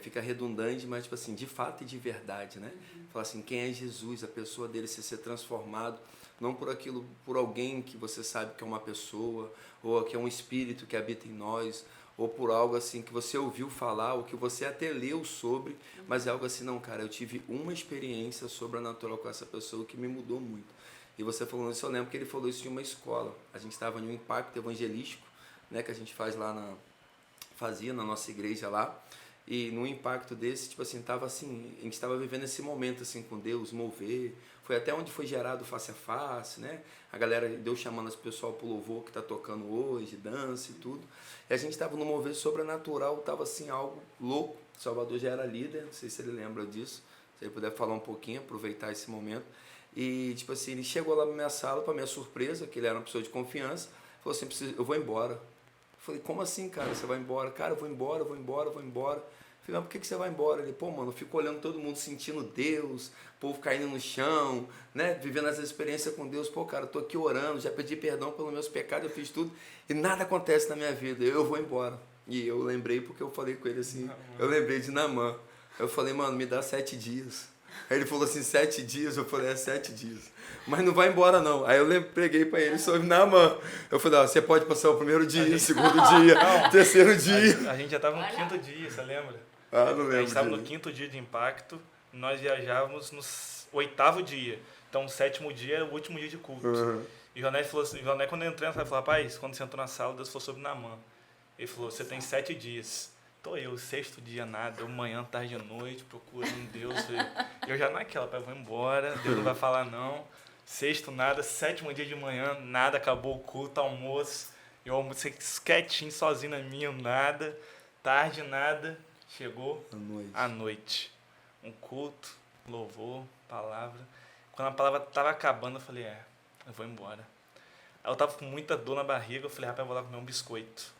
[SPEAKER 1] fica redundante, mas tipo assim, de fato e de verdade, né? Falar assim, quem é Jesus, a pessoa dele ser transformado, não por aquilo, por alguém que você sabe que é uma pessoa, ou que é um espírito que habita em nós, ou por algo assim que você ouviu falar, ou que você até leu sobre, mas é algo assim, não, cara, eu tive uma experiência sobrenatural com essa pessoa que me mudou muito. E você falando isso, eu lembro que ele falou isso de uma escola. A gente estava em um impacto evangelístico, né, que a gente fazia na nossa igreja lá. E no impacto desse, tipo assim, tava assim, a gente estava vivendo esse momento assim com Deus, mover. Foi até onde foi gerado o face a face, né? A galera, Deus chamando as pessoas pro louvor que está tocando hoje, dança e tudo. E a gente estava no mover sobrenatural, tava assim, algo louco. Salvador já era líder, não sei se ele lembra disso. Se ele puder falar um pouquinho, aproveitar esse momento. E, tipo assim, ele chegou lá na minha sala, para minha surpresa, que ele era uma pessoa de confiança, falou assim, eu vou embora. Eu falei, como assim, cara, você vai embora? Cara, eu vou embora. Eu falei, mas por que você vai embora? Ele, pô, mano, eu fico olhando todo mundo, sentindo Deus, o povo caindo no chão, né, vivendo essa experiência com Deus. Pô, cara, eu tô aqui orando, já pedi perdão pelos meus pecados, eu fiz tudo, e nada acontece na minha vida, eu vou embora. E eu lembrei, porque eu falei com ele assim, eu lembrei de Naamã. Eu falei, mano, me dá 7 dias. Aí ele falou assim, 7 dias? Eu falei, 7 dias. Mas não vai embora não. Aí eu preguei pra ele sobre Naamã. Eu falei, você pode passar o primeiro dia, segundo dia, terceiro dia.
[SPEAKER 2] A gente já tava no 5º dia, você lembra?
[SPEAKER 1] Ah, não lembro.
[SPEAKER 2] A gente estava no 5º dia de impacto, nós viajávamos no 8º dia. Então o 7º dia era o último dia de culto. E o Joné falou assim, quando eu entrei, ele falou, rapaz, quando você entrou na sala, Deus falou sobre Naamã. Ele falou, você tem 7 dias. Tô eu, 6º dia nada, eu manhã, tarde e noite, procurando Deus. Eu já naquela, pai, vou embora, Deus não vai falar não. 6º nada, 7º dia de manhã, nada, acabou o culto, almoço. Eu almocei quietinho, sozinho na minha, nada. Tarde, nada. Chegou à noite. Um culto, louvor, palavra. Quando a palavra estava acabando, eu falei, eu vou embora. Aí eu tava com muita dor na barriga, eu falei, rapaz, eu vou lá comer um biscoito.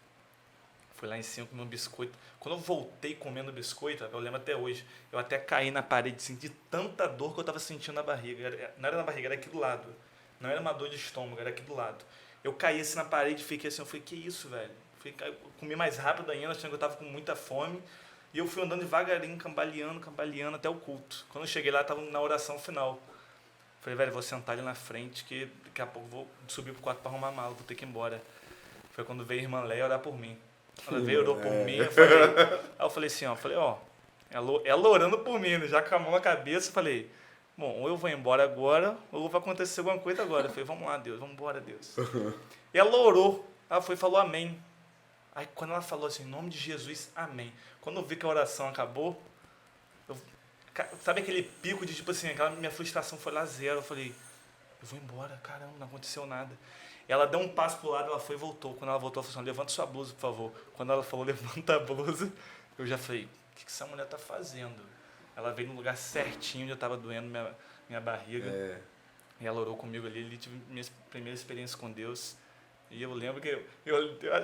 [SPEAKER 2] Fui lá em cima comer um biscoito. Quando eu voltei comendo biscoito, eu lembro até hoje, eu até caí na parede, senti tanta dor que eu estava sentindo na barriga. Não era na barriga, era aqui do lado. Não era uma dor de estômago, era aqui do lado. Eu caí assim na parede e fiquei assim, eu falei, que isso, velho? Eu comi mais rápido ainda, achando que eu estava com muita fome. E eu fui andando devagarinho, cambaleando até o culto. Quando eu cheguei lá, estava na oração final. Falei, velho, vou sentar ali na frente, que daqui a pouco vou subir pro quarto para arrumar a mala, vou ter que ir embora. Foi quando veio a irmã Léa orar por mim. Ela veio, orou por mim, aí eu falei assim, ela orando por mim, já com a mão na cabeça, eu falei, bom, ou eu vou embora agora, ou vai acontecer alguma coisa agora. Eu falei, vamos lá, Deus, vamos embora, Deus. E ela orou, ela foi e falou amém. Aí quando ela falou assim, em nome de Jesus, amém. Quando eu vi que a oração acabou, sabe aquele pico de tipo assim, aquela minha frustração foi lá 0, eu falei, eu vou embora, caramba, não aconteceu nada. Ela deu um passo pro lado, ela foi e voltou. Quando ela voltou, ela falou assim, levanta sua blusa, por favor. Quando ela falou, levanta a blusa, eu já falei, o que essa mulher tá fazendo? Ela veio no lugar certinho, já estava doendo minha barriga. E ela orou comigo ali, tive minha primeira experiência com Deus. E eu lembro que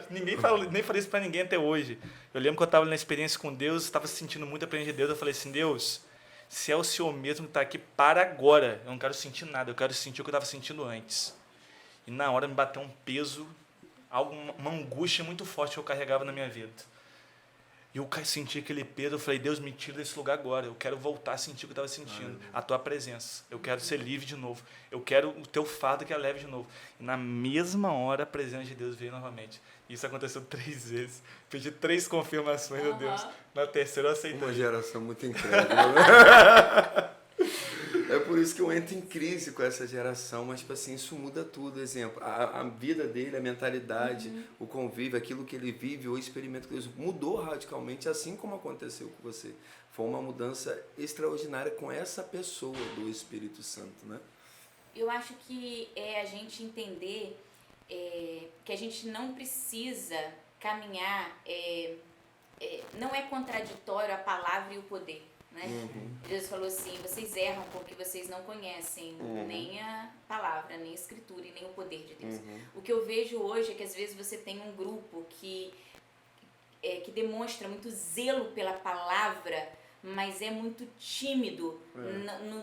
[SPEAKER 2] nem falei isso para ninguém até hoje. Eu lembro que eu estava na experiência com Deus, estava sentindo muita presença de Deus. Eu falei assim, Deus, se é o Senhor mesmo que está aqui, para agora. Eu não quero sentir nada, eu quero sentir o que eu estava sentindo antes. E na hora me bateu um peso, uma angústia muito forte que eu carregava na minha vida. E eu senti aquele peso, eu falei, Deus, me tira desse lugar agora. Eu quero voltar a sentir o que eu estava sentindo, a tua presença. Eu quero ser livre de novo. Eu quero o teu fardo que é leve de novo. E na mesma hora a presença de Deus veio novamente. Isso aconteceu 3 vezes. Pedi 3 confirmações a Deus. Na terceira eu aceitei.
[SPEAKER 1] Uma geração muito incrível, né? É por isso que eu entro em crise com essa geração, mas tipo assim, isso muda tudo. Exemplo, a vida dele, a mentalidade, o convívio, aquilo que ele vive, o experimento que Deus mudou radicalmente, assim como aconteceu com você. Foi uma mudança extraordinária com essa pessoa do Espírito Santo, né?
[SPEAKER 3] Eu acho que é a gente entender que a gente não precisa caminhar, não é contraditório a palavra e o poder. Né? Deus falou assim, vocês erram porque vocês não conhecem nem a palavra, nem a escritura e nem o poder de Deus. O que eu vejo hoje é que às vezes você tem um grupo que demonstra muito zelo pela palavra, mas é muito tímido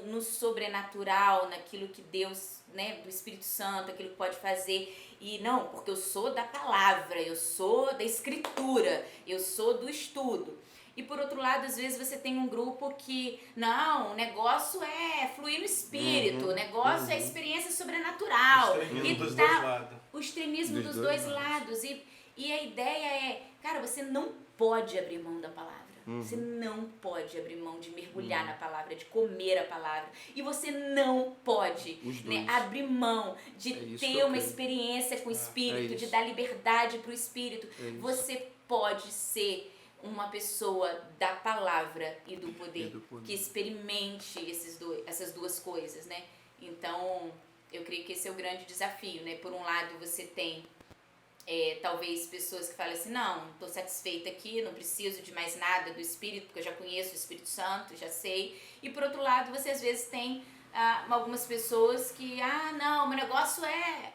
[SPEAKER 3] no sobrenatural, naquilo que Deus, né, do Espírito Santo, aquilo que pode fazer. E não, porque eu sou da palavra, eu sou da escritura, eu sou do estudo. E por outro lado, às vezes você tem um grupo que, não, o negócio é fluir no espírito, o negócio é experiência sobrenatural.
[SPEAKER 2] O extremismo dos
[SPEAKER 3] tal.
[SPEAKER 2] dois lados.
[SPEAKER 3] O extremismo dos dois lados. E a ideia é, cara, você não pode abrir mão da palavra. Você não pode abrir mão de mergulhar na palavra, de comer a palavra. E você não pode, né, abrir mão de ter uma experiência com o Espírito, de dar liberdade para o Espírito. Você pode ser uma pessoa da palavra e do poder, que experimente essas duas coisas, né? Então, eu creio que esse é o grande desafio, né? Por um lado, você tem talvez pessoas que falam assim, não, estou satisfeita aqui, não preciso de mais nada do Espírito, porque eu já conheço o Espírito Santo, já sei. E por outro lado, você às vezes tem algumas pessoas que, não, meu negócio é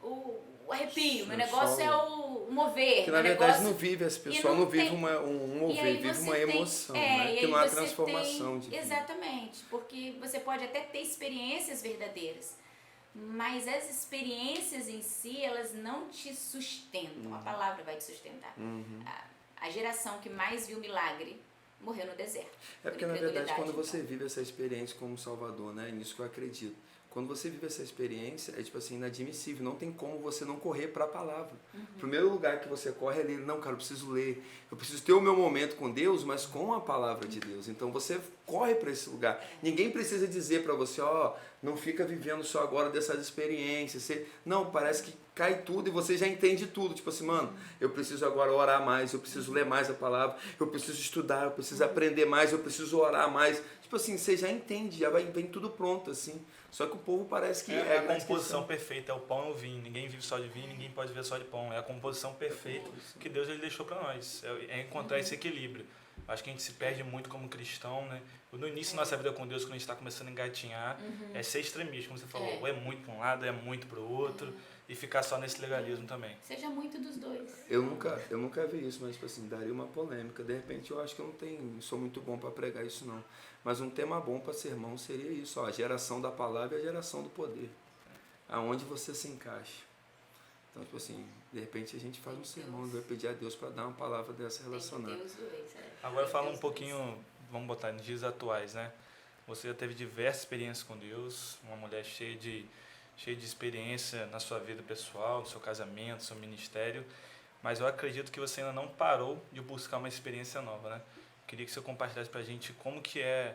[SPEAKER 3] o arrepio, meu negócio é o mover.
[SPEAKER 1] Que na verdade não vive, esse pessoal não vive um mover, vive uma emoção, né? Que não há transformação de vida.
[SPEAKER 3] Exatamente, porque você pode até ter experiências verdadeiras, mas as experiências em si, elas não te sustentam. A palavra vai te sustentar. A geração que mais viu milagre morreu no deserto.
[SPEAKER 1] É porque, na verdade, quando você vive essa experiência como Salvador, né? É nisso que eu acredito. Quando você vive essa experiência, é tipo assim, inadmissível. Não tem como você não correr para a palavra. O primeiro lugar que você corre é ler. Não, cara, eu preciso ler. Eu preciso ter o meu momento com Deus, mas com a palavra de Deus. Então você corre para esse lugar. Ninguém precisa dizer para você, não fica vivendo só agora dessas experiências. Não, parece que cai tudo e você já entende tudo. Tipo assim, mano, eu preciso agora orar mais, eu preciso ler mais a palavra, eu preciso estudar, eu preciso aprender mais, eu preciso orar mais. Tipo assim, você já entende, já vem tudo pronto, assim. Só que o povo parece que
[SPEAKER 2] é a composição perfeita, é o pão e o vinho. Ninguém vive só de vinho, ninguém pode viver só de pão. É a composição perfeita que Deus ele deixou para nós. É encontrar esse equilíbrio. Acho que a gente se perde muito como cristão, né? No início da nossa vida com Deus, quando a gente está começando a engatinhar, é ser extremista, como você falou. Ou é muito para um lado, ou é muito para o outro. E ficar só nesse legalismo também.
[SPEAKER 3] Seja muito dos dois.
[SPEAKER 1] Eu nunca vi isso, mas tipo assim, daria uma polêmica. De repente eu acho que eu não sou muito bom para pregar isso não. Mas um tema bom para sermão seria isso, a geração da palavra e a geração do poder. Aonde você se encaixa. Então, tipo assim, de repente a gente faz um sermão e vai pedir a Deus para dar uma palavra dessa relacionada.
[SPEAKER 2] Agora fala um pouquinho, vamos botar nos dias atuais, né? Você já teve diversas experiências com Deus, uma mulher cheia de experiência na sua vida pessoal, no seu casamento, no seu ministério, mas eu acredito que você ainda não parou de buscar uma experiência nova, né? Queria que você compartilhasse pra gente como que é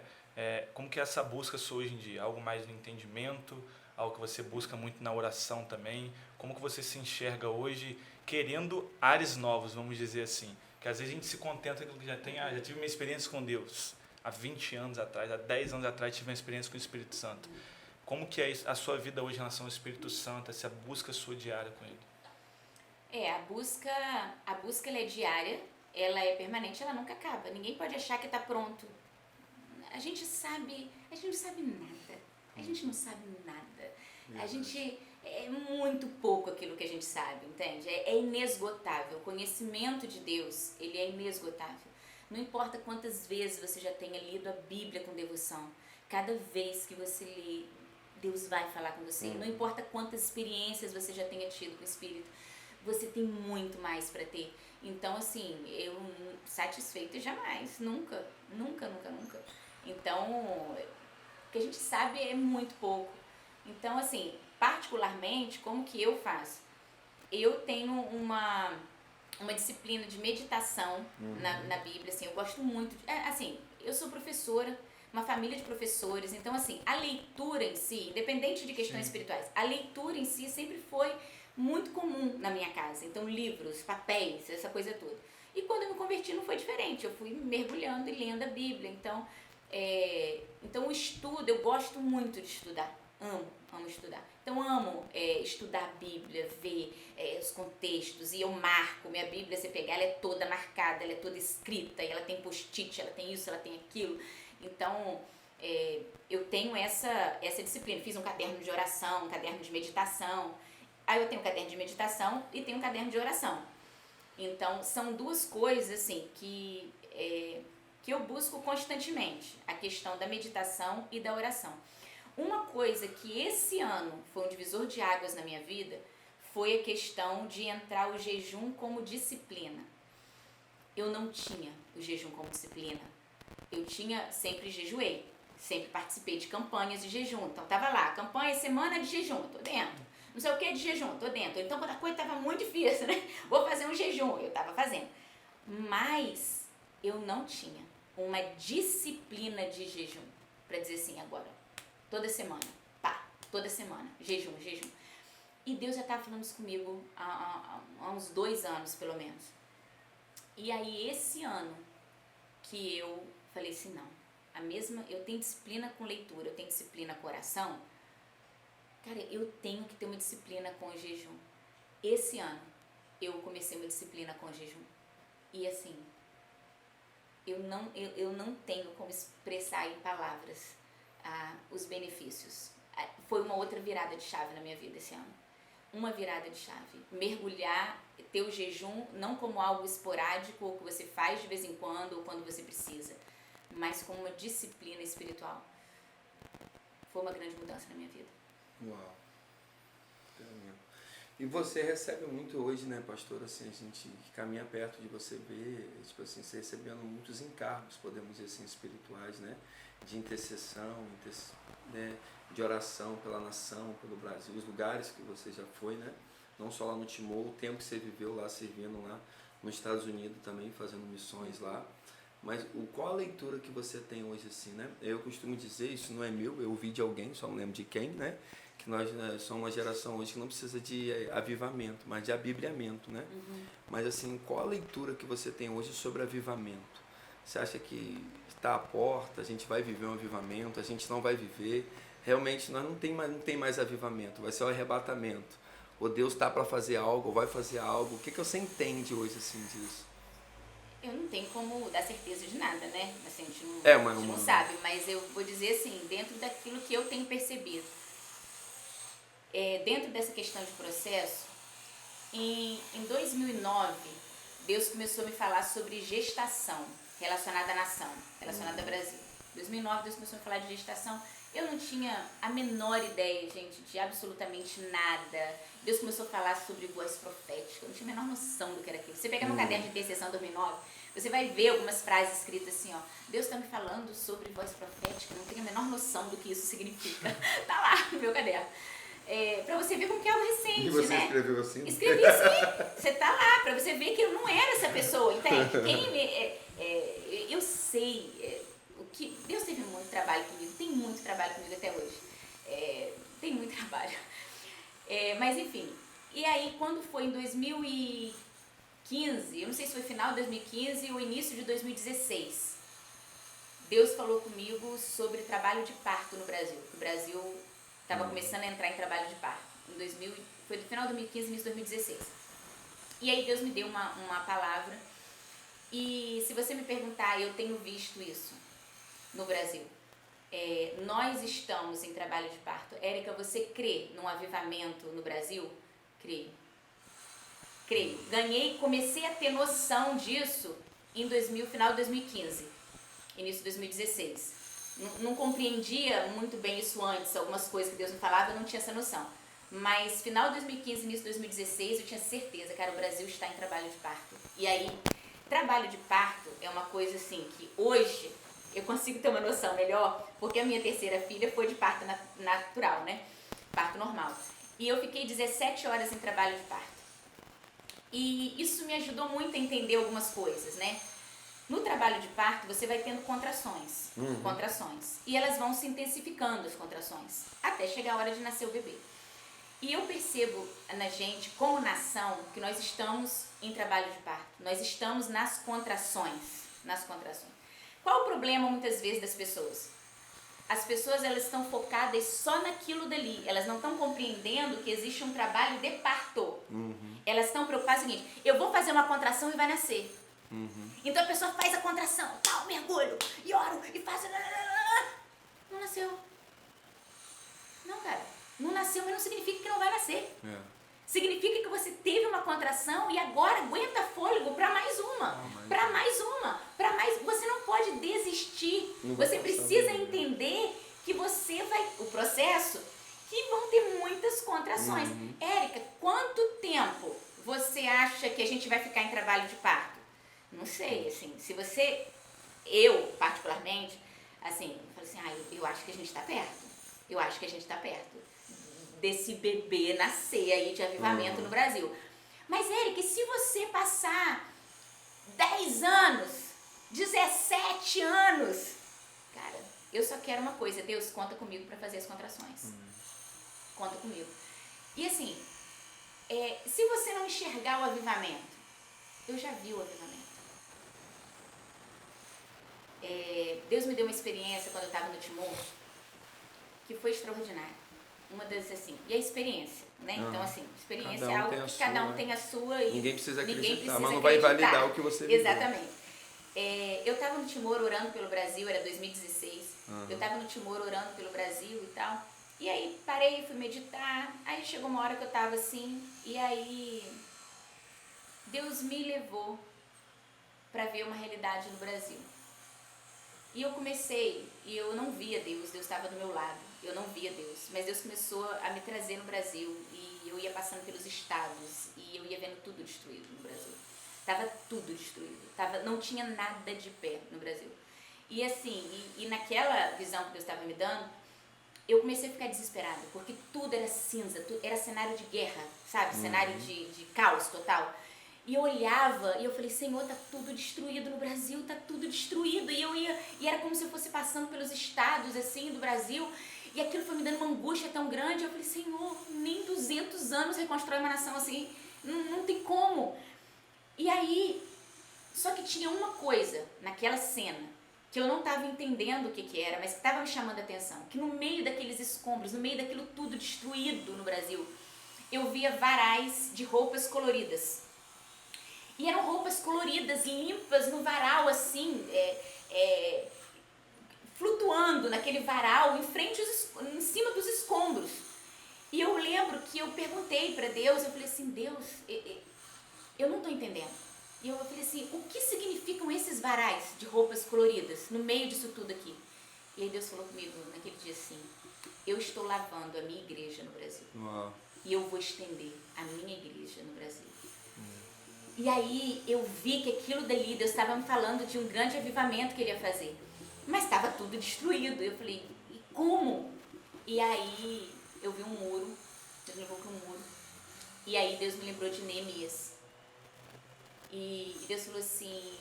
[SPEAKER 2] essa busca sua hoje em dia, algo mais no entendimento, algo que você busca muito na oração também, como que você se enxerga hoje querendo ares novos, vamos dizer assim, que às vezes a gente se contenta com o que já tem, já tive uma experiência com Deus, há 20 anos atrás, há 10 anos atrás tive uma experiência com o Espírito Santo. Como que é a sua vida hoje em relação ao Espírito Santo, essa busca sua diária com ele?
[SPEAKER 3] A busca ela é diária, ela é permanente, ela nunca acaba. Ninguém pode achar que está pronto. A gente não sabe nada. A gente não sabe nada. A gente é muito pouco aquilo que a gente sabe, entende? É inesgotável. O conhecimento de Deus, ele é inesgotável. Não importa quantas vezes você já tenha lido a Bíblia com devoção, cada vez que você lê, Deus vai falar com você. Não importa quantas experiências você já tenha tido com o Espírito, você tem muito mais para ter. Então, assim, eu satisfeita jamais, nunca. Então, o que a gente sabe é muito pouco. Então, assim, particularmente, como que eu faço? Eu tenho uma disciplina de meditação na Bíblia, assim, eu gosto muito. Eu sou professora, uma família de professores, então assim, a leitura em si, independente de questões espirituais, a leitura em si sempre foi muito comum na minha casa. Então livros, papéis, essa coisa toda. E quando eu me converti não foi diferente, eu fui mergulhando e lendo a Bíblia. Então o estudo, eu gosto muito de estudar, amo estudar. Então amo estudar a Bíblia, ver os contextos, e eu marco, minha Bíblia, você pegar, ela é toda marcada, ela é toda escrita, e ela tem post-it, ela tem isso, ela tem aquilo. Então, eu tenho essa disciplina. Fiz um caderno de oração, um caderno de meditação. Aí eu tenho um caderno de meditação e tenho um caderno de oração. Então, são duas coisas assim que eu busco constantemente. A questão da meditação e da oração. Uma coisa que esse ano foi um divisor de águas na minha vida foi a questão de entrar o jejum como disciplina. eu não tinha o jejum como disciplina. Eu sempre jejuei, sempre participei de campanhas de jejum. Então tava lá, campanha semana de jejum, tô dentro. Não sei o que de jejum, tô dentro. Então quando a coisa tava muito difícil, né? Vou fazer um jejum, eu tava fazendo. Mas eu não tinha uma disciplina de jejum. Pra dizer assim, agora, toda semana, toda semana, jejum. E Deus já estava falando isso comigo há uns 2 anos, pelo menos. E aí, esse ano, que eu falei assim, não, eu tenho disciplina com leitura, eu tenho disciplina com oração, cara, eu tenho que ter uma disciplina com o jejum. Esse ano, eu comecei uma disciplina com o jejum. E assim, eu não tenho como expressar em palavras os benefícios. Foi uma outra virada de chave na minha vida esse ano. Uma virada de chave. Mergulhar, ter o jejum não como algo esporádico ou que você faz de vez em quando ou quando você precisa, mas como uma disciplina espiritual. Foi uma grande mudança na minha vida.
[SPEAKER 1] Uau. E você recebe muito hoje, né, pastor? Assim, a gente caminha perto de você ver, tipo assim, você recebendo muitos encargos, podemos dizer assim, espirituais, né? De intercessão, né? De oração pela nação, pelo Brasil, os lugares que você já foi, né? Não só lá no Timor, o tempo que você viveu lá, servindo lá nos Estados Unidos também, fazendo missões lá. Mas qual a leitura que você tem hoje, assim, né? Eu costumo dizer, isso não é meu, eu ouvi de alguém, só não lembro de quem, né? Que nós somos uma geração hoje que não precisa de avivamento, mas de abibriamento, né? Mas assim, qual a leitura que você tem hoje sobre avivamento? Você acha que está à porta, a gente vai viver um avivamento, a gente não vai viver? Realmente nós não tem mais avivamento, vai ser o arrebatamento. Ou Deus está para fazer algo, ou vai fazer algo. O que você entende hoje assim disso?
[SPEAKER 3] Eu não tenho como dar certeza de nada, né? Assim, a gente não sabe, mas eu vou dizer assim, dentro daquilo que eu tenho percebido. Dentro dessa questão de processo, em 2009, Deus começou a me falar sobre gestação relacionada à nação, relacionada ao Brasil. Em 2009, Deus começou a me falar de gestação. Eu não tinha a menor ideia, gente, de absolutamente nada. Deus começou a falar sobre voz profética. Eu não tinha a menor noção do que era aquilo. Você pega no caderno de intercessão 2009, você vai ver algumas frases escritas assim, ó. Deus está me falando sobre voz profética. Eu não tenho a menor noção do que isso significa. Tá lá no meu caderno. Pra você ver como que é algo recente, né?
[SPEAKER 1] E você escreveu assim?
[SPEAKER 3] Escrevi assim. Você tá lá, pra você ver que eu não era essa pessoa, entende? Eu sei o que... Deus teve muito trabalho comigo, tem muito trabalho comigo até hoje. Tem muito trabalho. Mas enfim, e aí quando foi em 2015, eu não sei se foi final de 2015 ou início de 2016, Deus falou comigo sobre trabalho de parto no Brasil. O Brasil estava começando a entrar em trabalho de parto. Foi do final de 2015, início de 2016. E aí Deus me deu uma palavra. E se você me perguntar, eu tenho visto isso no Brasil. Nós estamos em trabalho de parto. Érica, você crê num avivamento no Brasil? Creio. Comecei a ter noção disso em final de 2015, início de 2016. Não compreendia muito bem isso antes, algumas coisas que Deus me falava, eu não tinha essa noção. Mas final de 2015, início de 2016, eu tinha certeza, cara, o Brasil está em trabalho de parto. E aí, trabalho de parto é uma coisa assim que hoje eu consigo ter uma noção melhor, porque a minha terceira filha foi de parto natural, né? Parto normal. E eu fiquei 17 horas em trabalho de parto. E isso me ajudou muito a entender algumas coisas, né? No trabalho de parto, você vai tendo contrações. E elas vão se intensificando, as contrações, até chegar a hora de nascer o bebê. E eu percebo na gente, como nação, que nós estamos em trabalho de parto. Nós estamos nas contrações. Qual o problema, muitas vezes, das pessoas? As pessoas, elas estão focadas só naquilo dali. Elas não estão compreendendo que existe um trabalho de parto. Elas estão preocupadas com o seguinte: eu vou fazer uma contração e vai nascer. Então a pessoa faz a contração, tal, mergulho, e oro, e faz... Não nasceu. Não, cara. Não nasceu, mas não significa que não vai nascer. Significa que você teve uma contração e agora aguenta fôlego para mais uma. Você não pode desistir. Você precisa entender que você vai... O processo, que vão ter muitas contrações. Érica, quanto tempo você acha que a gente vai ficar em trabalho de parto? Não sei, assim, se você, eu particularmente, assim, eu falo assim, eu acho que a gente está perto. Eu acho que a gente está perto desse bebê nascer aí de avivamento no Brasil. Mas, Eric, se você passar 10 anos, 17 anos, cara, eu só quero uma coisa, Deus, conta comigo para fazer as contrações. Conta comigo. E assim, se você não enxergar o avivamento, eu já vi o avivamento. Deus me deu uma experiência quando eu estava no Timor, que foi extraordinária. Uma das, assim, e a experiência, né? Então, assim, experiência é algo que cada um tem a sua e
[SPEAKER 1] ninguém precisa acreditar,
[SPEAKER 3] precisa
[SPEAKER 1] mas não vai
[SPEAKER 3] acreditar.
[SPEAKER 1] validar o que você viveu.
[SPEAKER 3] Exatamente. Eu estava no Timor orando pelo Brasil, era 2016. Eu estava no Timor orando pelo Brasil e tal. E aí parei, fui meditar. Aí chegou uma hora que eu estava assim, e aí Deus me levou para ver uma realidade no Brasil. E eu comecei, e eu não via Deus, Deus estava do meu lado, eu não via Deus, mas Deus começou a me trazer no Brasil, e eu ia passando pelos estados, e eu ia vendo tudo destruído no Brasil. Tava tudo destruído, não tinha nada de pé no Brasil. E assim, e naquela visão que Deus estava me dando, eu comecei a ficar desesperada, porque tudo era cinza, era cenário de guerra, sabe? Cenário de caos total. E eu olhava e eu falei, Senhor, tá tudo destruído no Brasil, tá tudo destruído. E era como se eu fosse passando pelos estados, assim, do Brasil. E aquilo foi me dando uma angústia tão grande. Eu falei, Senhor, nem 200 anos reconstrói uma nação assim, não tem como. E aí, só que tinha uma coisa naquela cena, que eu não estava entendendo o que era, mas que estava me chamando a atenção. Que no meio daqueles escombros, no meio daquilo tudo destruído no Brasil, eu via varais de roupas coloridas. E eram roupas coloridas, limpas, no varal, assim, flutuando naquele varal, em cima dos escombros. E eu lembro que eu perguntei para Deus, eu falei assim, Deus, eu não estou entendendo. E eu falei assim, o que significam esses varais de roupas coloridas no meio disso tudo aqui? E aí Deus falou comigo naquele dia assim, eu estou lavando a minha igreja no Brasil.
[SPEAKER 1] Uau.
[SPEAKER 3] E eu vou estender a minha igreja no Brasil. E aí eu vi que aquilo dali, Deus estava me falando de um grande avivamento que ele ia fazer. Mas estava tudo destruído. Eu falei, e como? E aí eu vi um muro, Deus me levou para um muro. E aí Deus me lembrou de Neemias. E Deus falou assim,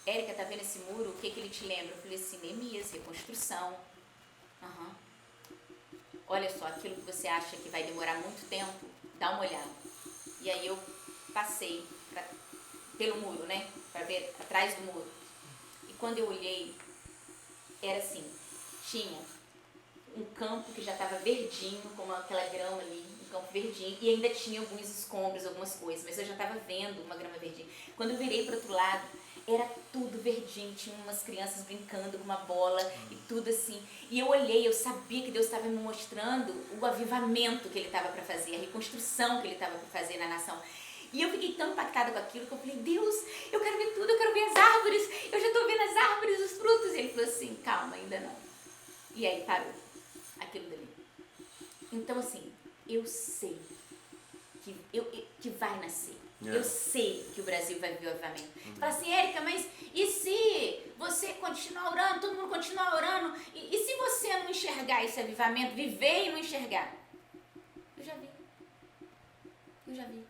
[SPEAKER 3] Érica, tá vendo esse muro? O que ele te lembra? Eu falei assim, Neemias, reconstrução. Olha só, aquilo que você acha que vai demorar muito tempo, dá uma olhada. E aí eu passei pelo muro, né? Para ver atrás do muro. E quando eu olhei, era assim, tinha um campo que já estava verdinho, como aquela grama ali, um campo verdinho, e ainda tinha alguns escombros, algumas coisas, mas eu já estava vendo uma grama verdinha. Quando eu virei para o outro lado, era tudo verdinho, tinha umas crianças brincando com uma bola e tudo assim. E eu olhei, eu sabia que Deus estava me mostrando o avivamento que ele estava para fazer, a reconstrução que ele estava para fazer na nação. E eu fiquei tão impactada com aquilo que eu falei, Deus, eu quero ver tudo, eu quero ver as árvores, eu já estou vendo as árvores, os frutos. E ele falou assim, calma, ainda não. E aí parou aquilo dali. Então assim, eu sei que vai nascer. Eu sei que o Brasil vai ver o avivamento. Você fala assim, Érica, mas e se você continuar orando, todo mundo continuar orando, e se você não enxergar esse avivamento, viver e não enxergar? Eu já vi.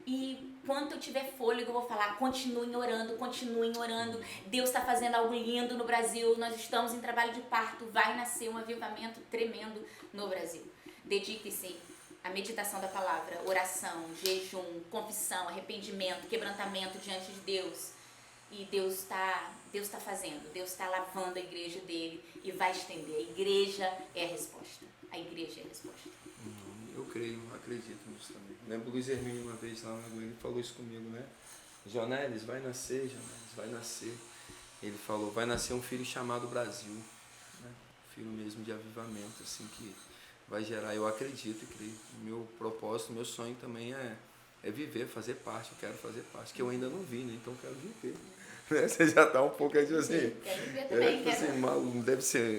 [SPEAKER 3] E quando eu tiver fôlego, eu vou falar, continuem orando. Deus está fazendo algo lindo no Brasil, nós estamos em trabalho de parto, vai nascer um avivamento tremendo no Brasil. Dedique-se à meditação da palavra, oração, jejum, confissão, arrependimento, quebrantamento diante de Deus. E Deus está fazendo, Deus está lavando a igreja dele e vai estender. A igreja é a resposta.
[SPEAKER 1] Eu creio, acredito nisso também. Lembro o Luiz Hermínio uma vez lá, ele falou isso comigo, né? Jonelis, vai nascer. Ele falou, vai nascer um filho chamado Brasil, né? Filho mesmo de avivamento, assim, que vai gerar, eu acredito e creio. Meu propósito, meu sonho também é viver, fazer parte, eu quero fazer parte, que eu ainda não vi, né? Então eu quero viver. Né? Você já tá um pouco aí de assim.
[SPEAKER 3] Quero viver também,
[SPEAKER 1] assim, maluco,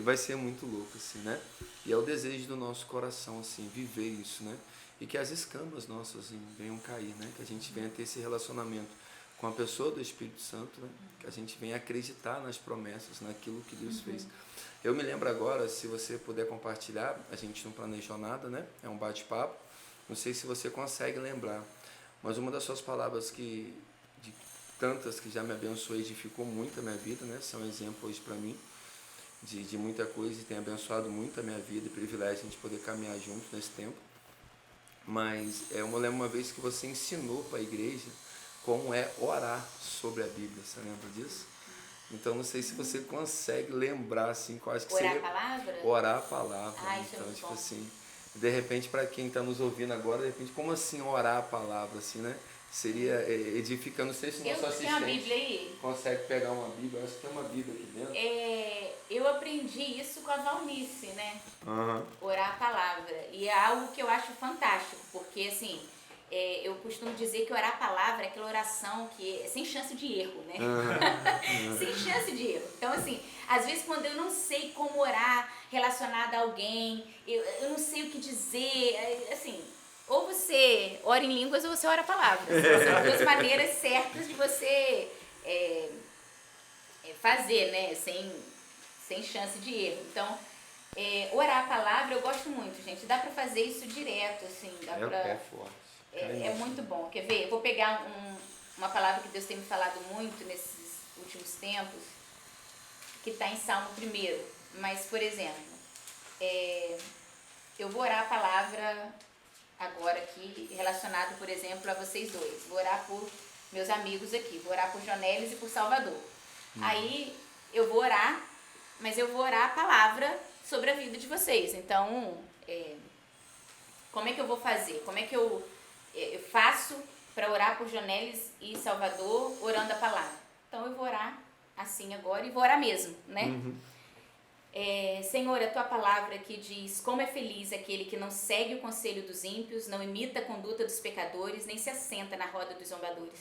[SPEAKER 1] vai ser muito louco, assim, né? E é o desejo do nosso coração, assim, viver isso, né? E que as escamas nossas assim, venham cair, né? Que a gente venha ter esse relacionamento com a pessoa do Espírito Santo, né? Que a gente venha acreditar nas promessas, naquilo que Deus fez. Eu me lembro agora, se você puder compartilhar, a gente não planejou nada, né? É um bate-papo. Não sei se você consegue lembrar, mas uma das suas palavras de tantas que já me abençoou e edificou muito a minha vida, né? São exemplos para mim de muita coisa e tem abençoado muito a minha vida e privilégio a gente poder caminhar junto nesse tempo. Mas eu me lembro uma vez que você ensinou para a igreja como é orar sobre a Bíblia. Você lembra disso? Então, não sei se você consegue lembrar, assim, qual acho que
[SPEAKER 3] Orar
[SPEAKER 1] seria...
[SPEAKER 3] a palavra?
[SPEAKER 1] Orar a palavra.
[SPEAKER 3] Ah, isso é
[SPEAKER 1] então,
[SPEAKER 3] muito
[SPEAKER 1] tipo
[SPEAKER 3] bom.
[SPEAKER 1] assim, de repente, para quem está nos ouvindo agora, de repente, como assim orar a palavra, assim, né? Seria edificando, não sei se o nosso
[SPEAKER 3] Eu tenho uma
[SPEAKER 1] assistente
[SPEAKER 3] Bíblia aí.
[SPEAKER 1] consegue pegar uma Bíblia, eu acho que tem uma Bíblia aqui dentro.
[SPEAKER 3] Eu aprendi isso com a Valnice, né?
[SPEAKER 1] Uhum.
[SPEAKER 3] Orar a palavra. E é algo que eu acho fantástico, porque assim, eu costumo dizer que orar a palavra é aquela oração que é sem chance de erro, né? Sem chance de erro. Então, assim, às vezes quando eu não sei como orar relacionado a alguém, eu não sei o que dizer, assim, ou você ora em línguas ou você ora a palavra. São duas maneiras certas de você fazer, né? Sem chance de erro. Então, orar a palavra eu gosto muito, gente. Dá pra fazer isso direto, assim.
[SPEAKER 1] É forte.
[SPEAKER 3] É muito bom. Quer ver? Eu vou pegar uma palavra que Deus tem me falado muito nesses últimos tempos, que está em Salmo 1. Mas, por exemplo, eu vou orar a palavra agora aqui, relacionado, por exemplo, a vocês dois. Vou orar por meus amigos aqui. Vou orar por Jonelis e por Salvador. Aí, eu vou orar, mas eu vou orar a palavra sobre a vida de vocês. Então, como é que eu vou fazer? Como é que eu faço para orar por Jonelis e Salvador orando a palavra? Então eu vou orar assim agora e vou orar mesmo, né? Senhor, a tua palavra aqui diz: como é feliz aquele que não segue o conselho dos ímpios, não imita a conduta dos pecadores, nem se assenta na roda dos zombadores.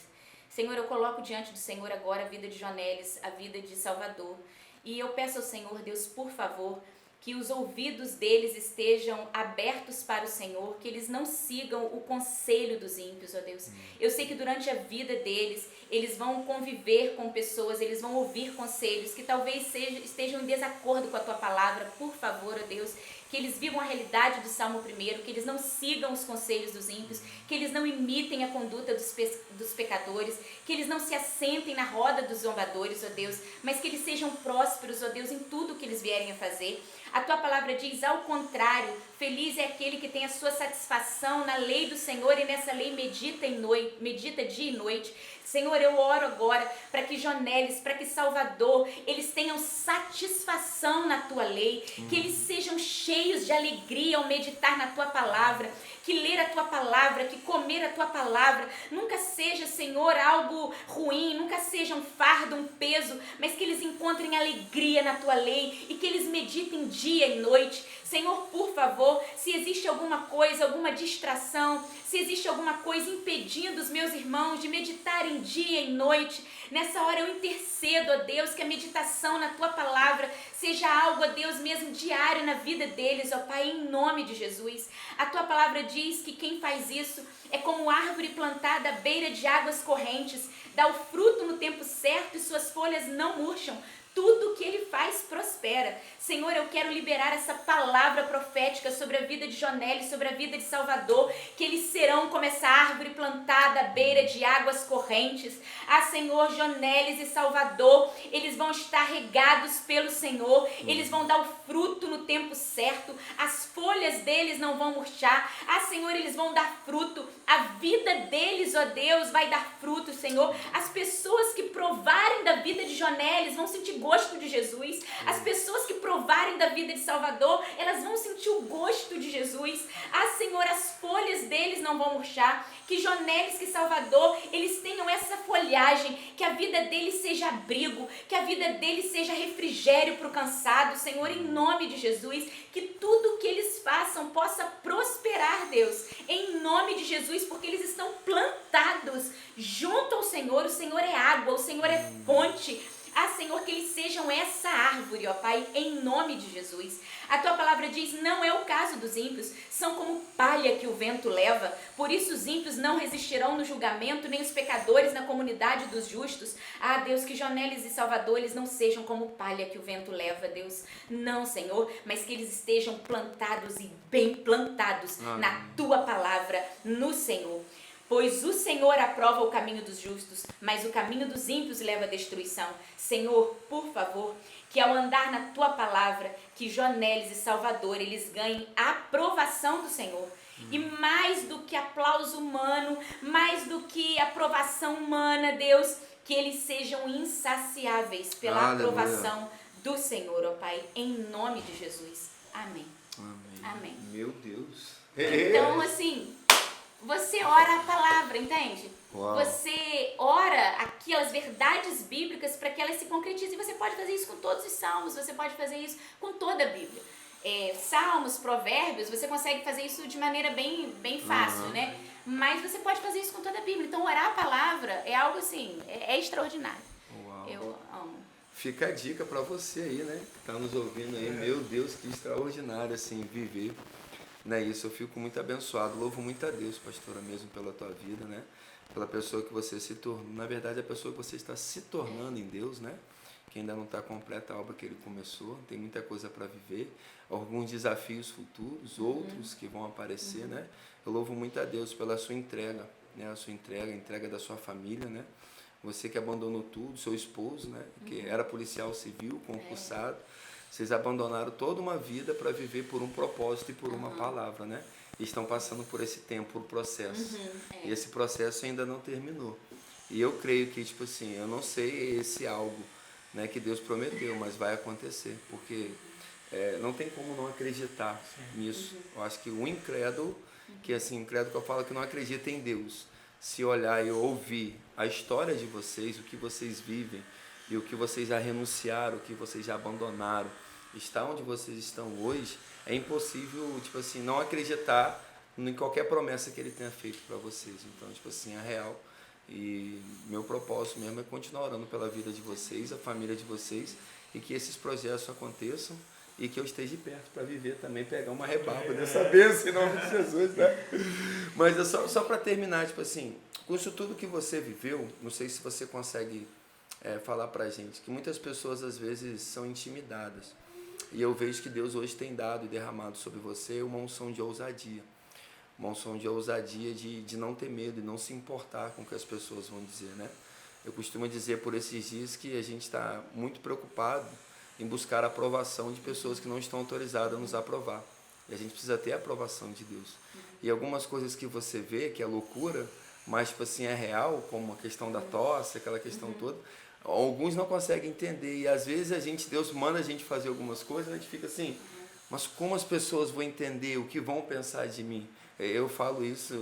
[SPEAKER 3] Senhor, eu coloco diante do Senhor agora a vida de Jonelis, a vida de Salvador, e eu peço ao Senhor, Deus, por favor, que os ouvidos deles estejam abertos para o Senhor, que eles não sigam o conselho dos ímpios, ó Deus. Eu sei que durante a vida deles, eles vão conviver com pessoas, eles vão ouvir conselhos que talvez estejam em desacordo com a tua palavra. Por favor, ó Deus, que eles vivam a realidade do Salmo 1, que eles não sigam os conselhos dos ímpios, que eles não imitem a conduta dos pecadores, que eles não se assentem na roda dos zombadores, ó Deus, mas que eles sejam prósperos, ó Deus, em tudo que eles vierem a fazer. A tua palavra diz, ao contrário, feliz é aquele que tem a sua satisfação na lei do Senhor e nessa lei medita dia e noite. Senhor, eu oro agora para que Jonelis, para que Salvador, eles tenham satisfação na tua lei, que eles sejam cheios de alegria ao meditar na tua palavra, que ler a tua palavra, que comer a tua palavra, nunca seja, Senhor, algo ruim, nunca seja um fardo, um peso, mas que eles encontrem alegria na tua lei e que eles meditem dia e noite. Senhor, por favor, se existe alguma coisa, alguma distração, se existe alguma coisa impedindo os meus irmãos de meditarem dia e noite, nessa hora eu intercedo, ó Deus, que a meditação na tua palavra seja algo, ó Deus, mesmo diário na vida deles, ó Pai, em nome de Jesus. A tua palavra diz que quem faz isso é como árvore plantada à beira de águas correntes, dá o fruto no tempo certo e suas folhas não murcham. Tudo que ele faz prospera. Senhor, eu quero liberar essa palavra profética sobre a vida de Jonelis, sobre a vida de Salvador, que eles serão como essa árvore plantada à beira de águas correntes. Ah, Senhor, Jonelis e Salvador, eles vão estar regados pelo Senhor, eles vão dar o fruto no tempo certo, as folhas deles não vão murchar. Ah, Senhor, eles vão dar fruto, a vida deles, ó Deus, vai dar fruto, Senhor. As pessoas que provarem da vida de Jonelis vão sentir gosto de Jesus. As pessoas que provarem da vida de Salvador, elas vão sentir o gosto de Jesus. Ah, Senhor, as folhas deles não vão murchar. Que Jonelis, que Salvador, eles tenham essa folhagem, que a vida deles seja abrigo, que a vida deles seja refrigério para o cansado, Senhor, em nome de Jesus, que tudo que eles façam possa prosperar, Deus, em nome de Jesus, porque eles estão plantados junto ao Senhor. O Senhor é água, o Senhor é fonte. Senhor, que eles sejam essa árvore, ó Pai, em nome de Jesus. A tua palavra diz, não é o caso dos ímpios, são como palha que o vento leva. Por isso os ímpios não resistirão no julgamento, nem os pecadores na comunidade dos justos. Deus, que Jonelis e Salvador, eles não sejam como palha que o vento leva, Deus. Não, Senhor, mas que eles estejam plantados e bem plantados na tua palavra, no Senhor. Pois o Senhor aprova o caminho dos justos, mas o caminho dos ímpios leva à destruição. Senhor, por favor, que ao andar na tua palavra, que Jonelis e Salvador, eles ganhem a aprovação do Senhor. E mais do que aplauso humano, mais do que aprovação humana, Deus, que eles sejam insaciáveis pela aprovação do Senhor, ó Pai, em nome de Jesus. Amém. Amém.
[SPEAKER 1] Meu Deus.
[SPEAKER 3] Então, assim, você ora a palavra, entende?
[SPEAKER 1] Uau.
[SPEAKER 3] Você ora aquelas verdades bíblicas para que elas se concretizem. Você pode fazer isso com todos os salmos, você pode fazer isso com toda a Bíblia. Salmos, provérbios, você consegue fazer isso de maneira bem fácil, né? Mas você pode fazer isso com toda a Bíblia. Então, orar a palavra é algo assim, é extraordinário.
[SPEAKER 1] Uau.
[SPEAKER 3] Eu amo.
[SPEAKER 1] Fica a dica para você aí, né? Que tá nos ouvindo aí. Meu Deus, que extraordinário, assim, viver. Não é isso, eu fico muito abençoado, louvo muito a Deus, pastora, mesmo pela tua vida, né? Pela pessoa que você se tornou, na verdade, a pessoa que você está se tornando em Deus, né? Que ainda não está completa a obra que Ele começou, tem muita coisa para viver, alguns desafios futuros, outros que vão aparecer, né? Eu louvo muito a Deus pela sua entrega, né? A entrega da sua família, né? Você que abandonou tudo, seu esposo, né? Que era policial civil, concursado. Vocês abandonaram toda uma vida para viver por um propósito e por uma palavra, né? E estão passando por esse tempo, por processo. E esse processo ainda não terminou. E eu creio que, tipo assim, eu não sei esse algo, né, que Deus prometeu, mas vai acontecer. Porque não tem como não acreditar nisso. Eu acho que o incrédulo, que assim, incrédulo que eu falo que não acredita em Deus, se olhar e ouvir a história de vocês, o que vocês vivem, e o que vocês já renunciaram, o que vocês já abandonaram, está onde vocês estão hoje, é impossível, tipo assim, não acreditar em qualquer promessa que Ele tenha feito para vocês. Então, tipo assim, é real. E meu propósito mesmo é continuar orando pela vida de vocês, a família de vocês, e que esses projetos aconteçam e que eu esteja perto para viver também, pegar uma rebarba dessa bênção em nome de Jesus, né? Mas é só para terminar, tipo assim, com isso tudo que você viveu, não sei se você consegue falar pra gente, que muitas pessoas às vezes são intimidadas, e eu vejo que Deus hoje tem dado e derramado sobre você uma unção de ousadia, de não ter medo e não se importar com o que as pessoas vão dizer, né? Eu costumo dizer por esses dias que a gente está muito preocupado em buscar a aprovação de pessoas que não estão autorizadas a nos aprovar, e a gente precisa ter a aprovação de Deus. E algumas coisas que você vê que é loucura, mas tipo assim, é real, como a questão da tosse, aquela questão toda, alguns não conseguem entender, e às vezes Deus manda a gente fazer algumas coisas, a gente fica assim, mas como as pessoas vão entender, o que vão pensar de mim? Eu falo isso,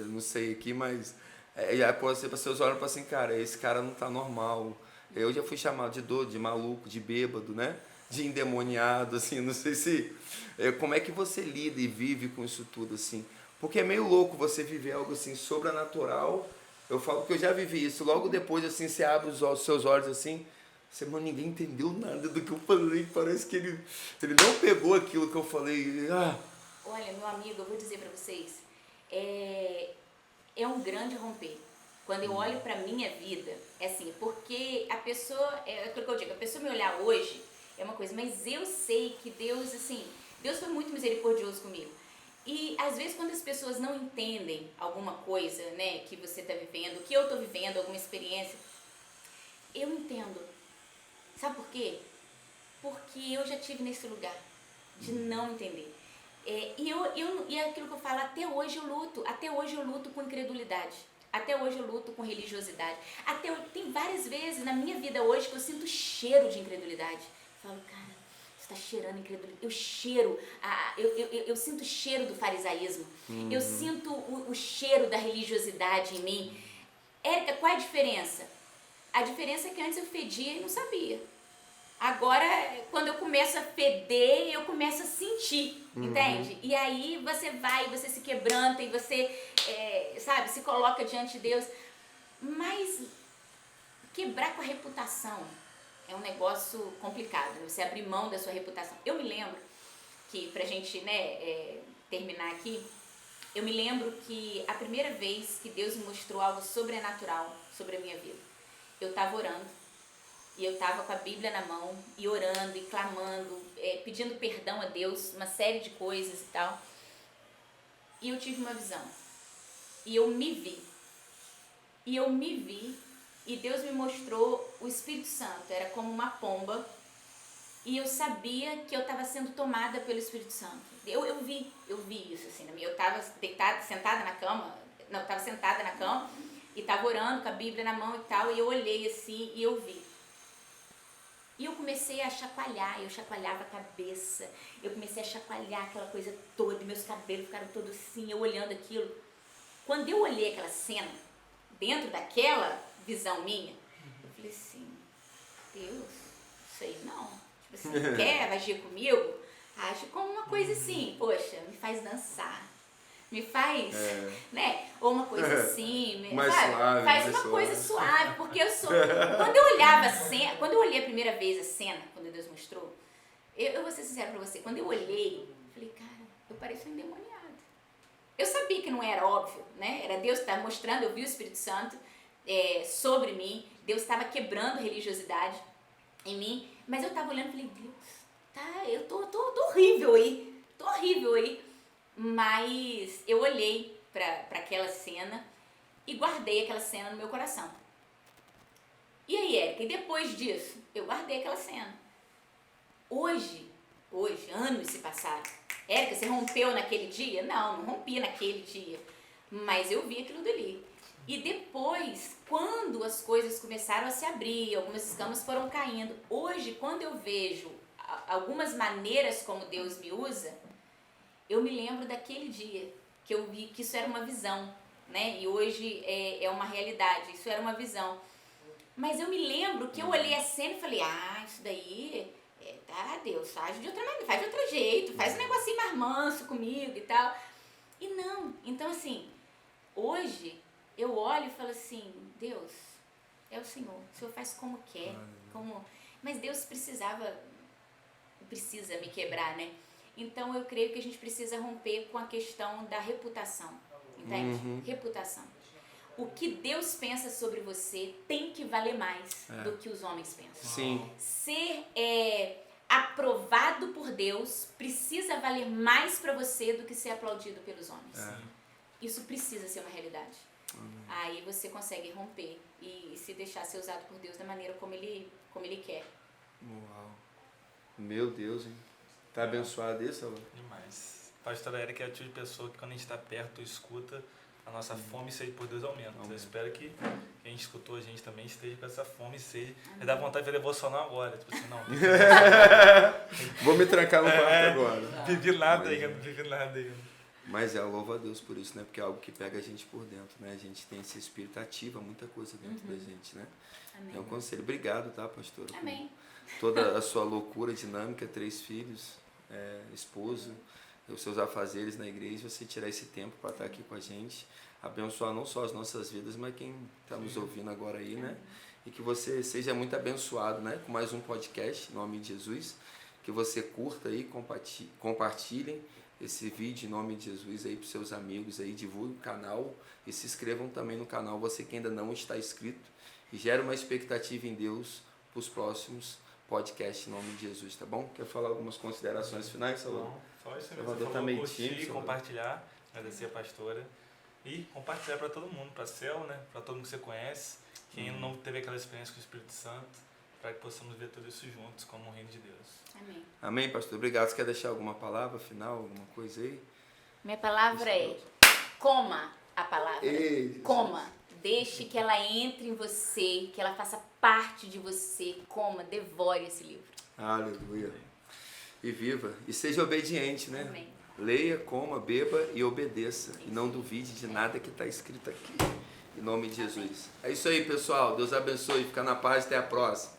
[SPEAKER 1] não sei aqui, mas as pessoas olham para assim, cara, esse cara não está normal. Eu já fui chamado de doido, de maluco, de bêbado, né? De endemoniado, assim, não sei se... como é que você lida e vive com isso tudo, assim? Porque é meio louco você viver algo assim, sobrenatural. Eu falo que eu já vivi isso. Logo depois, assim, você abre os seus olhos assim, você, mano, ninguém entendeu nada do que eu falei. Parece que ele não pegou aquilo que eu falei.
[SPEAKER 3] Olha, meu amigo, eu vou dizer para vocês, é um grande romper. Quando eu olho para minha vida, é assim, porque a pessoa, é aquilo que eu digo, a pessoa me olhar hoje é uma coisa, mas eu sei que Deus, assim, Deus foi muito misericordioso comigo. E às vezes quando as pessoas não entendem alguma coisa, né, que você está vivendo, que eu estou vivendo, alguma experiência, eu entendo. Sabe por quê? Porque eu já tive nesse lugar de não entender. E é aquilo que eu falo, até hoje eu luto com incredulidade. Até hoje eu luto com religiosidade. Tem várias vezes na minha vida hoje que eu sinto cheiro de incredulidade. Eu falo, cara, você está cheirando incredulidade. Eu cheiro, eu sinto o cheiro do farisaísmo. Eu sinto o cheiro da religiosidade em mim. Érica, qual é a diferença? A diferença é que antes eu fedia e não sabia. Agora, quando eu começo a feder, eu começo a sentir, entende? E aí você se quebranta e você, se coloca diante de Deus. Mas quebrar com a reputação é um negócio complicado, né? Você abrir mão da sua reputação. Eu me lembro que, pra gente, né, terminar aqui, eu me lembro que a primeira vez que Deus me mostrou algo sobrenatural sobre a minha vida, eu estava orando, e eu estava com a Bíblia na mão, e orando, e clamando, pedindo perdão a Deus, uma série de coisas e tal, e eu tive uma visão, e eu me vi, e Deus me mostrou o Espírito Santo, era como uma pomba, e eu sabia que eu estava sendo tomada pelo Espírito Santo. Eu vi isso assim, eu estava sentada na cama, e estava orando com a Bíblia na mão e tal, e eu olhei assim e eu vi. E eu comecei a chacoalhar, eu chacoalhava a cabeça, eu comecei a chacoalhar aquela coisa toda, meus cabelos ficaram todos assim, eu olhando aquilo. Quando eu olhei aquela cena, dentro daquela visão minha, eu falei assim, Deus, isso aí não. Tipo assim, quer agir comigo? Age como uma coisa assim, poxa, me faz dançar, me faz, né? Ou uma coisa assim,
[SPEAKER 1] mais
[SPEAKER 3] sabe?
[SPEAKER 1] suave,
[SPEAKER 3] faz
[SPEAKER 1] mais
[SPEAKER 3] uma
[SPEAKER 1] suave.
[SPEAKER 3] coisa suave, porque eu sou. Quando eu olhava a cena, quando eu olhei a primeira vez a cena, quando Deus mostrou, eu vou ser sincera pra você, quando eu olhei, falei, cara, eu pareço um endemoniado. Eu sabia que não era óbvio, né? Era Deus que estava mostrando, eu vi o Espírito Santo sobre mim, Deus estava quebrando religiosidade em mim, mas eu estava olhando e falei, Deus, tá, eu tô horrível aí, mas eu olhei para aquela cena e guardei aquela cena no meu coração. E aí, Érica, e depois disso, eu guardei aquela cena. Hoje, anos se passaram. Érica, você rompeu naquele dia? Não rompi naquele dia, mas eu vi aquilo dali. E depois, quando as coisas começaram a se abrir, algumas escamas foram caindo. Hoje, quando eu vejo algumas maneiras como Deus me usa, eu me lembro daquele dia que eu vi que isso era uma visão, né? E hoje é uma realidade, isso era uma visão. Mas eu me lembro que eu olhei a cena e falei, isso daí, tá, Deus, faz de outra maneira, faz de outro jeito, faz um negocinho mais manso comigo e tal. E não, então assim, hoje eu olho e falo assim, Deus, é o Senhor faz como quer, mas Deus precisa me quebrar, né? Então eu creio que a gente precisa romper com a questão da reputação, entende? Reputação. O que Deus pensa sobre você tem que valer mais do que os homens pensam.
[SPEAKER 1] Sim.
[SPEAKER 3] Ser aprovado por Deus precisa valer mais para você do que ser aplaudido pelos homens. Isso precisa ser uma realidade. Aí você consegue romper e se deixar ser usado por Deus da maneira como Ele quer.
[SPEAKER 1] Uau. Meu Deus, hein? Tá abençoado isso, Alô?
[SPEAKER 2] Demais. Pastora Érica é a tipo de pessoa que quando a gente está perto, escuta, a nossa fome e sede por Deus aumenta. Eu espero que quem escutou a gente também esteja com essa fome e sede. Me dá vontade de ver devocional agora. Tipo assim, não.
[SPEAKER 1] Vou me trancar no quarto agora.
[SPEAKER 2] Vivi nada ainda.
[SPEAKER 1] Mas louvo a Deus por isso, né? Porque é algo que pega a gente por dentro, né? A gente tem esse espírito ativa, muita coisa dentro da gente, né?
[SPEAKER 3] Amém.
[SPEAKER 1] É um conselho. Obrigado, tá, pastora?
[SPEAKER 3] Amém.
[SPEAKER 1] Toda a sua loucura dinâmica, 3 filhos, esposo, os seus afazeres na igreja, você tirar esse tempo para estar aqui com a gente, abençoar não só as nossas vidas, mas quem está nos ouvindo agora aí, né? E que você seja muito abençoado, né? Com mais um podcast, em nome de Jesus, que você curta aí, compartilhem esse vídeo em nome de Jesus aí para os seus amigos aí, divulgue o canal e se inscrevam também no canal, você que ainda não está inscrito, e gera uma expectativa em Deus para os próximos podcasts em nome de Jesus, tá bom? Quer falar algumas considerações finais, Salvador?
[SPEAKER 2] Não, só isso mesmo.
[SPEAKER 1] Salvador
[SPEAKER 2] Você
[SPEAKER 1] tá
[SPEAKER 2] falou,
[SPEAKER 1] meio
[SPEAKER 2] curtir,
[SPEAKER 1] tímido,
[SPEAKER 2] compartilhar, agradecer a pastora e compartilhar para todo mundo, para a Cel, né? Para todo mundo que você conhece, quem ainda não teve aquela experiência com o Espírito Santo, para que possamos ver tudo isso juntos como o reino de Deus.
[SPEAKER 3] Amém.
[SPEAKER 1] Amém, pastor. Obrigado. Você quer deixar alguma palavra final, alguma coisa aí?
[SPEAKER 3] Minha palavra é: coma a palavra.
[SPEAKER 1] Ei,
[SPEAKER 3] coma. Deixe que ela entre em você, que ela faça parte de você. Coma, devore esse livro.
[SPEAKER 1] Aleluia. E viva. E seja obediente, né?
[SPEAKER 3] Amém.
[SPEAKER 1] Leia, coma, beba e obedeça. E não duvide de nada que está escrito aqui. Em nome de Jesus. É isso aí, pessoal. Deus abençoe. Fica na paz. Até a próxima.